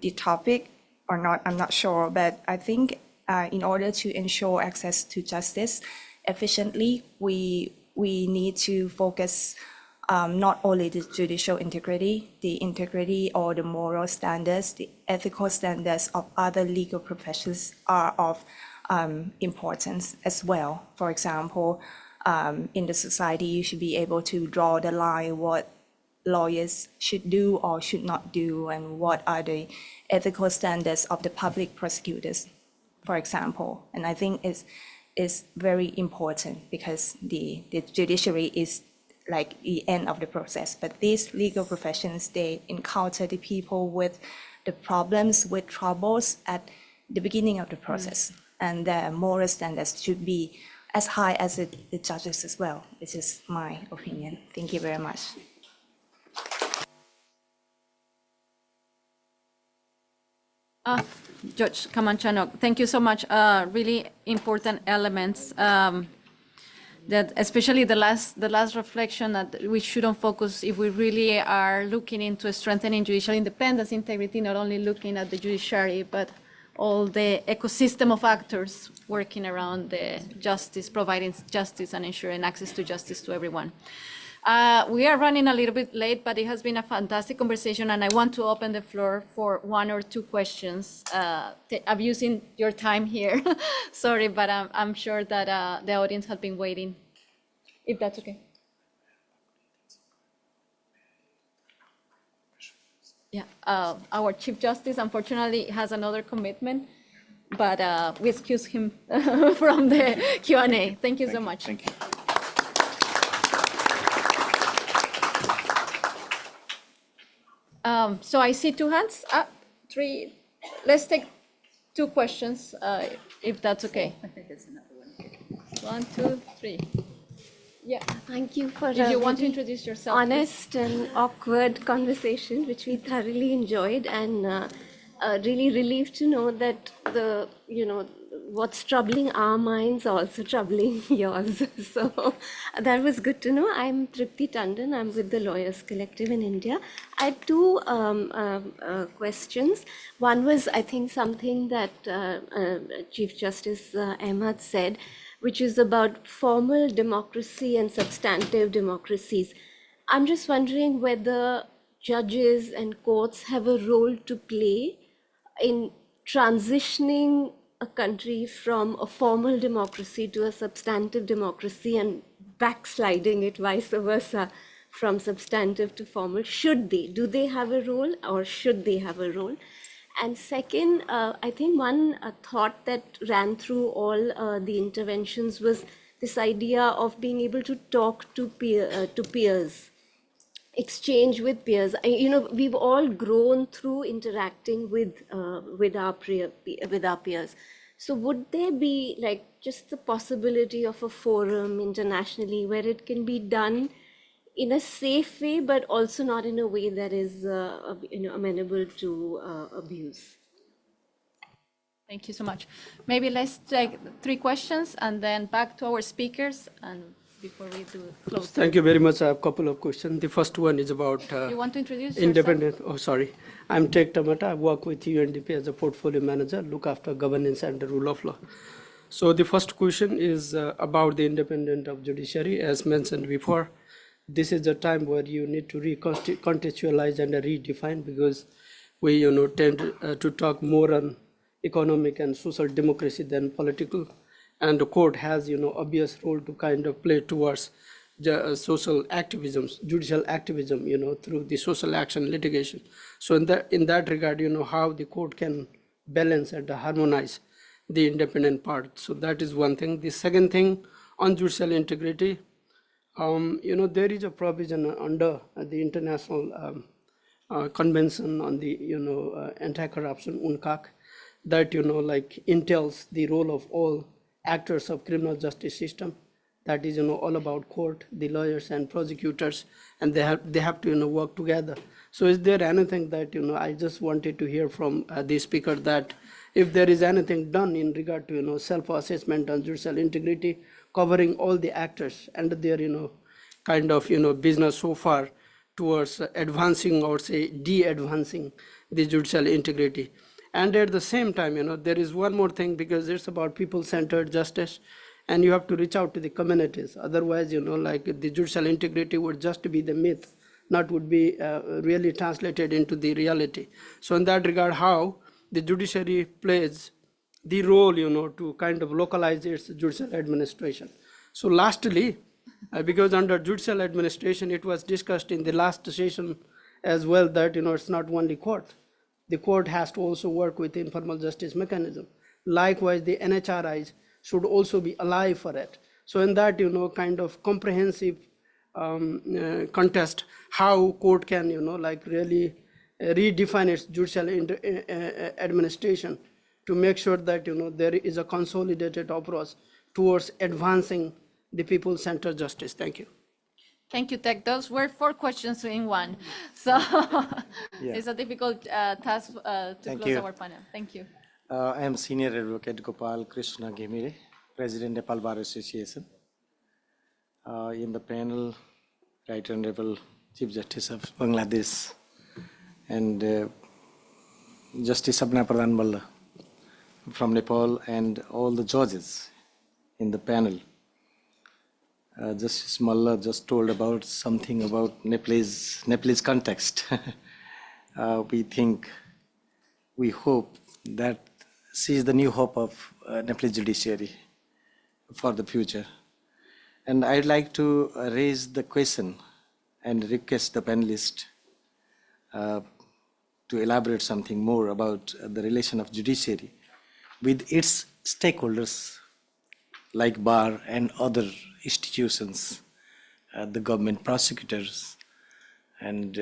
the topic or not, I'm not sure, but I think in order to ensure access to justice efficiently, we need to focus not only the judicial integrity, the integrity or the moral standards, the ethical standards of other legal professions are of importance as well. For example, in the society, you should be able to draw the line what lawyers should do or should not do, and what are the ethical standards of the public prosecutors, for example. And I think it's very important because the judiciary is like the end of the process. But these legal professions, they encounter the people with the problems, with troubles at the beginning of the process. And the moral standards should be as high as the judges as well. This is my opinion. Thank you very much. Judge Kamanchano, thank you so much. Really important elements. That especially the last reflection, that we shouldn't focus, if we really are looking into strengthening judicial independence, integrity, not only looking at the judiciary, but all the ecosystem of actors working around the justice, providing justice and ensuring access to justice to everyone. We are running a little bit late, but it has been a fantastic conversation, and I want to open the floor for 1 or 2 questions. I'm using your time here. Sorry, but I'm sure that the audience has been waiting, if that's okay. Yeah, our Chief Justice unfortunately has another commitment, but we excuse him from the Q&A. Thank you so much. Thank you. So I see 2 hands, 3. Let's take 2 questions, if that's okay. I think there's another one. 1, 2, 3. Yeah. Thank you for If you want to introduce yourself, honest and awkward conversation, which we thoroughly enjoyed, and really relieved to know that what's troubling our minds also troubling yours. So that was good to know. I'm Tripti Tandon. I'm with the Lawyers Collective in India. I had 2 questions. One was, I think, something that Chief Justice Ahmad said, which is about formal democracy and substantive democracies. I'm just wondering whether judges and courts have a role to play in transitioning a country from a formal democracy to a substantive democracy and backsliding it vice versa from substantive to formal. Should they? Do they have a role, or should they have a role? And second, I think one thought that ran through all the interventions was this idea of being able to talk to peers, exchange with peers. We've all grown through interacting with our peers. So would there be like just the possibility of a forum internationally where it can be done in a safe way, but also not in a way that is amenable to abuse? thank you so much. Maybe let's take 3 questions and then back to our speakers, and before we do close. Thank you very much. I have a couple of questions. The first one is about You want to introduce independent. Oh, sorry. I'm Tek Tamata. I work with UNDP as a portfolio manager, look after governance and the rule of law. So the first question is about the independence of judiciary. As mentioned before, this is the time where you need to recontextualize and redefine, because we tend to talk more on economic and social democracy than political, and the court has obvious role to kind of play towards social activism, judicial activism, through the social action litigation. So in that regard, how the court can balance and harmonize the independent part. So that is one thing. The second thing, on judicial integrity, There is a provision under the International Convention on the, Anti-Corruption, UNCAC, that, like entails the role of all actors of criminal justice system. That is, all about court, the lawyers and prosecutors, and they have to, work together. So is there anything that, I just wanted to hear from the speaker, that if there is anything done in regard to, self-assessment on judicial integrity, covering all the actors and their, kind of, business so far towards advancing or say de-advancing the judicial integrity. And at the same time, there is one more thing, because it's about people-centered justice, and you have to reach out to the communities. Otherwise, like the judicial integrity would just be the myth, not would be really translated into the reality. So in that regard, how the judiciary plays the role, to kind of localize its judicial administration. So lastly, because under judicial administration, it was discussed in the last session as well that, it's not only court. The court has to also work with informal justice mechanism. Likewise, the NHRIs should also be alive for it. So in that, kind of comprehensive context, how court can, like really redefine its judicial administration to make sure that, there is a consolidated approach towards advancing the people-centered justice. Thank you. Thank you, Tech. Those were 4 questions in one. So it's a difficult task to close our panel. Thank you. I am Senior Advocate Gopal Krishna Ghemire, President Nepal Bar Association. In the panel, Right Honorable Chief Justice of Bangladesh and Justice Sabna Pradhan Malla from Nepal, and all the judges in the panel. Justice Malla just told about something about Nepalese context. We hope that she is the new hope of Nepalese judiciary for the future. And I'd like to raise the question and request the panelists to elaborate something more about the relation of judiciary with its stakeholders like bar and other institutions, the government prosecutors and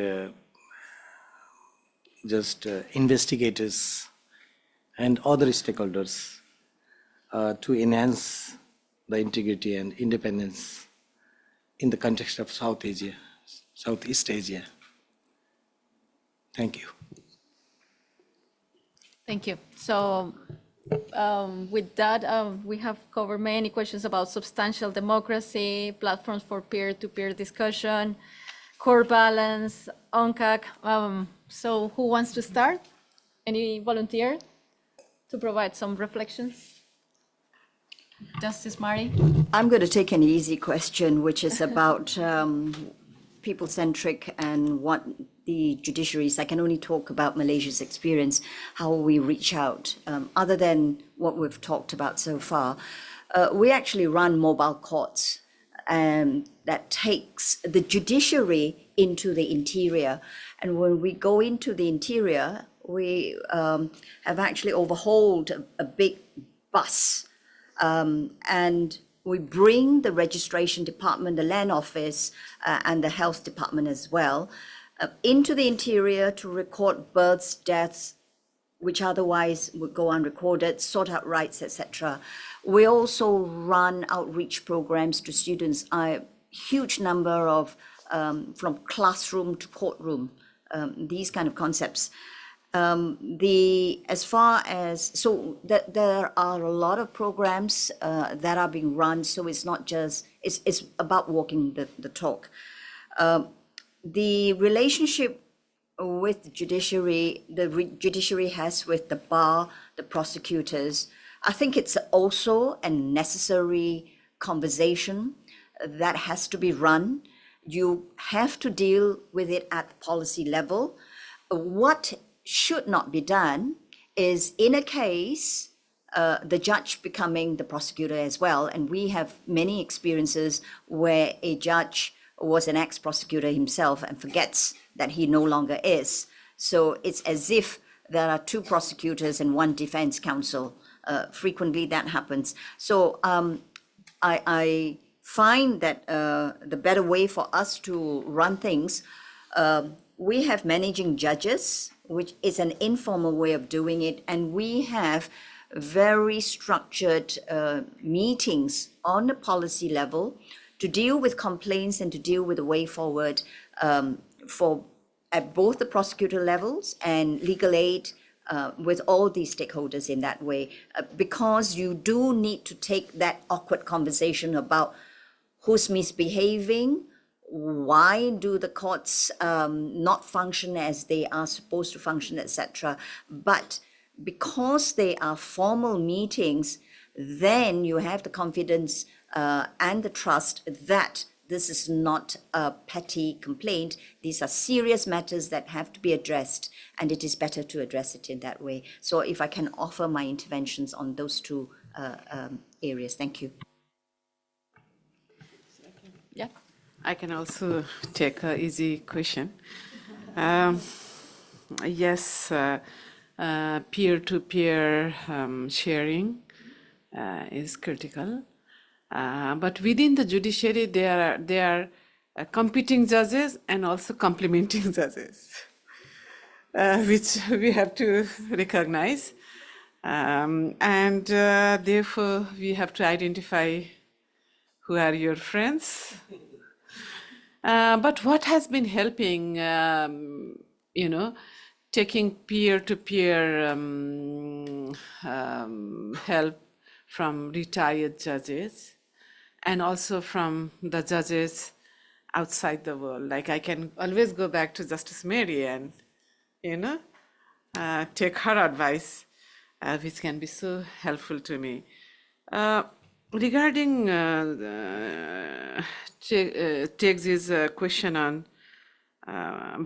investigators and other stakeholders to enhance the integrity and independence in the context of Southeast Asia. Thank you. Thank you. So with that, we have covered many questions about substantial democracy, platforms for peer-to-peer discussion, core balance, UNCAC. So who wants to start? Any volunteer to provide some reflections? Justice Mari? I'm going to take an easy question, which is about people-centric and what the judiciaries. I can only talk about Malaysia's experience, how we reach out. Other than what we've talked about so far, we actually run mobile courts that takes the judiciary into the interior. And when we go into the interior, we have actually overhauled a big bus, and we bring the registration department, the land office, and the health department as well, into the interior to record births, deaths, which otherwise would go unrecorded, sort out rights, etc. We also run outreach programs to students, a huge number of from classroom to courtroom, these kind of concepts. As far as, so that there are a lot of programs that are being run, so it's not just, it's about walking the talk. The relationship with the judiciary has with the bar, the prosecutors, I think it's also a necessary conversation that has to be run. You have to deal with it at the policy level. What should not be done is, in a case, the judge becoming the prosecutor as well. And we have many experiences where a judge was an ex-prosecutor himself and forgets that he no longer is. So it's as if there are 2 prosecutors and 1 defense counsel. Frequently that happens. So I find that the better way for us to run things, we have managing judges, which is an informal way of doing it, and we have very structured meetings on a policy level to deal with complaints and to deal with the way forward for at both the prosecutor levels and legal aid, with all these stakeholders in that way, because you do need to take that awkward conversation about who's misbehaving, why do the courts not function as they are supposed to function, etc. But because they are formal meetings, then you have the confidence and the trust that this is not a petty complaint. These are serious matters that have to be addressed, and it is better to address it in that way. So if I can offer my interventions on those two areas, thank you. Yeah. I can also take an easy question. Yes, peer-to-peer sharing is critical. But within the judiciary, there are competing judges and also complementing judges, which we have to recognize. And therefore, we have to identify who are your friends. But what has been helping, taking peer-to-peer help from retired judges and also from the judges outside the world. Like I can always go back to Justice Mary and, take her advice, which can be so helpful to me. Regarding Teg's question on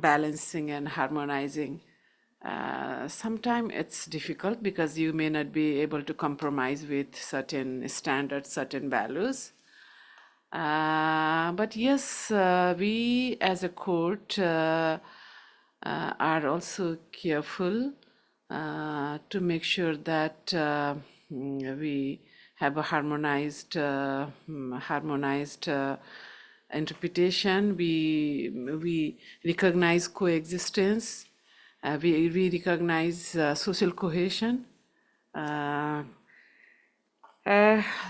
balancing and harmonizing, sometimes it's difficult because you may not be able to compromise with certain standards, certain values. But yes, we as a court are also careful to make sure that we have a harmonized interpretation. We recognize coexistence. We recognize social cohesion.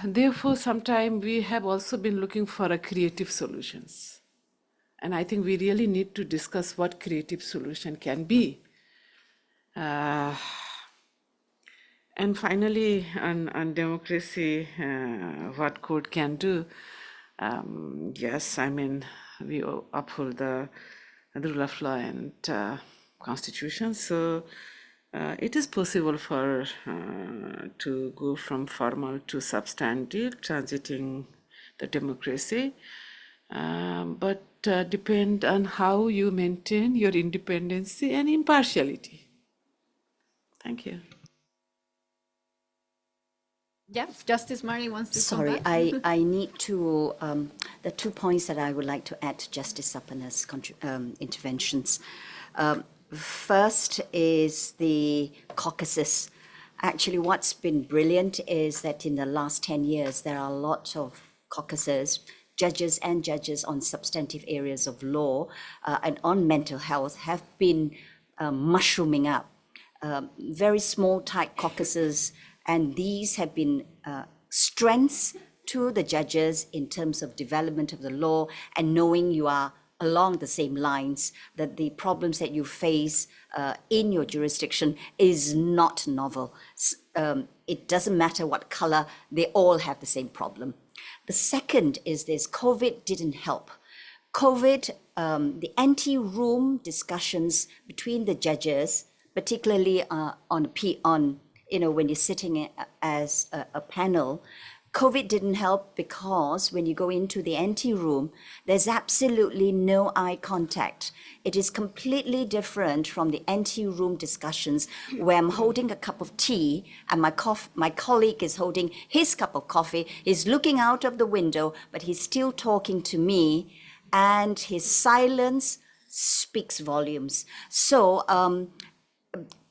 Therefore, sometimes we have also been looking for a creative solutions. And I think we really need to discuss what creative solution can be. And finally, on democracy, what court can do. Yes, I mean, we uphold the rule of law and constitution. So it is possible for to go from formal to substantive, transiting the democracy, but depend on how you maintain your independence and impartiality. Thank you. Yeah, Justice Mari wants to Sorry, come back. I need to, the 2 points that I would like to add to Justice Sapana's interventions. First is the caucuses. Actually, what's been brilliant is that in the last 10 years, there are lots of caucuses, judges on substantive areas of law and on mental health have been mushrooming up. Very small, tight caucuses, and these have been strengths to the judges in terms of development of the law and knowing you are along the same lines, that the problems that you face in your jurisdiction is not novel. It doesn't matter what color, they all have the same problem. The second is this: COVID didn't help. COVID, the ante-room discussions between the judges, particularly when you're sitting as a panel, COVID didn't help because when you go into the ante-room, there's absolutely no eye contact. It is completely different from the ante-room discussions where I'm holding a cup of tea and my colleague is holding his cup of coffee, he's looking out of the window, but he's still talking to me, and his silence speaks volumes. So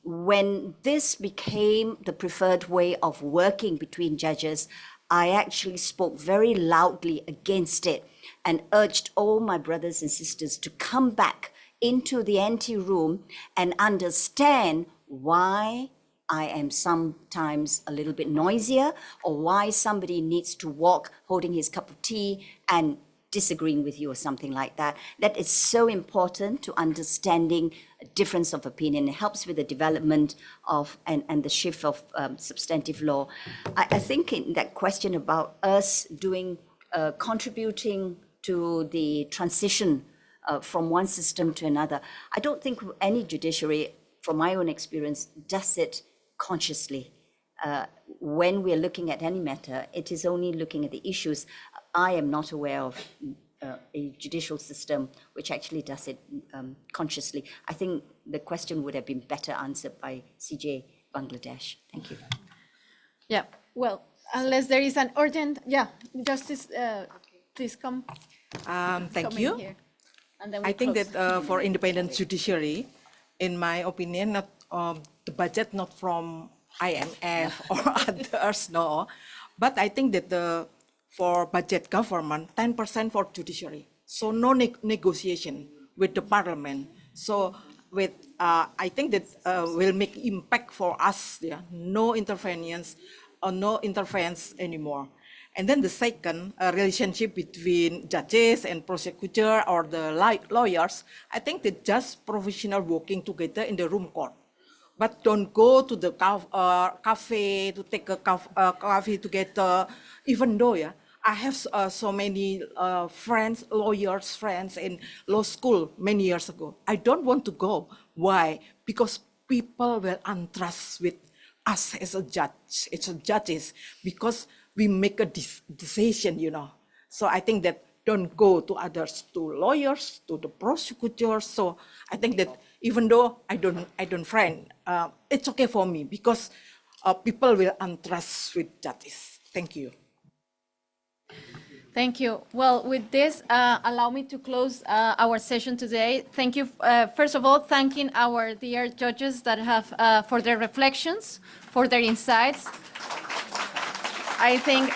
when this became the preferred way of working between judges, I actually spoke very loudly against it and urged all my brothers and sisters to come back into the ante room and understand why I am sometimes a little bit noisier, or why somebody needs to walk holding his cup of tea and disagreeing with you or something like that. That is so important to understanding a difference of opinion. It helps with the development of and the shift of substantive law. I think in that question about us doing, contributing to the transition from one system to another, I don't think any judiciary, from my own experience, does it consciously. When we're looking at any matter, it is only looking at the issues. I am not aware of a judicial system which actually does it consciously. I think the question would have been better answered by CJ Bangladesh. Thank you. Yeah, well, unless there is an urgent, yeah, Justice, please come. Thank come in you. here, and then we I think close. that for independent judiciary, in my opinion, not the budget not from IMF or others, no, but I think that for budget government, 10% for judiciary. So no negotiation with the parliament. So with I think that will make impact for us. Yeah, no interference or no interference anymore. And then the second, relationship between judges and prosecutor or the lawyers, I think that just professional working together in the room court. But don't go to the cafe to take a coffee together, even though, yeah, I have so many friends, lawyers, friends in law school many years ago. I don't want to go. Why? Because people will untrust with us as a judge, as a judges, because we make a decision, you know. So I think that don't go to others, to lawyers, to the prosecutors. So I think that even though I don't friend, it's okay for me because people will untrust with judges. Thank you. Thank you. Well, with this, allow me to close our session today. Thank you. First of all, thanking our dear judges that have for their reflections, for their insights. I think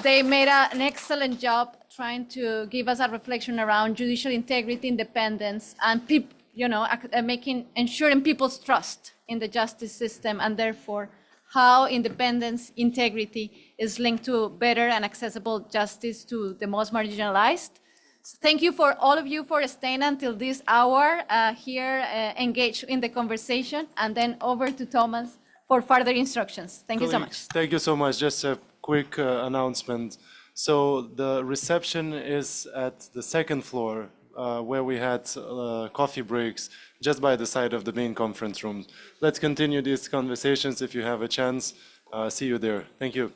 they made an excellent job trying to give us a reflection around judicial integrity, independence, and ensuring people's trust in the justice system, and therefore how independence, integrity is linked to better and accessible justice to the most marginalized. So thank you for all of you for staying until this hour here, engaged in the conversation, and then over to Thomas for further instructions. Thank you so much. Thank you so much. Just a quick announcement. So the reception is at the second floor, where we had coffee breaks just by the side of the main conference room. Let's continue these conversations if you have a chance. See you there. Thank you.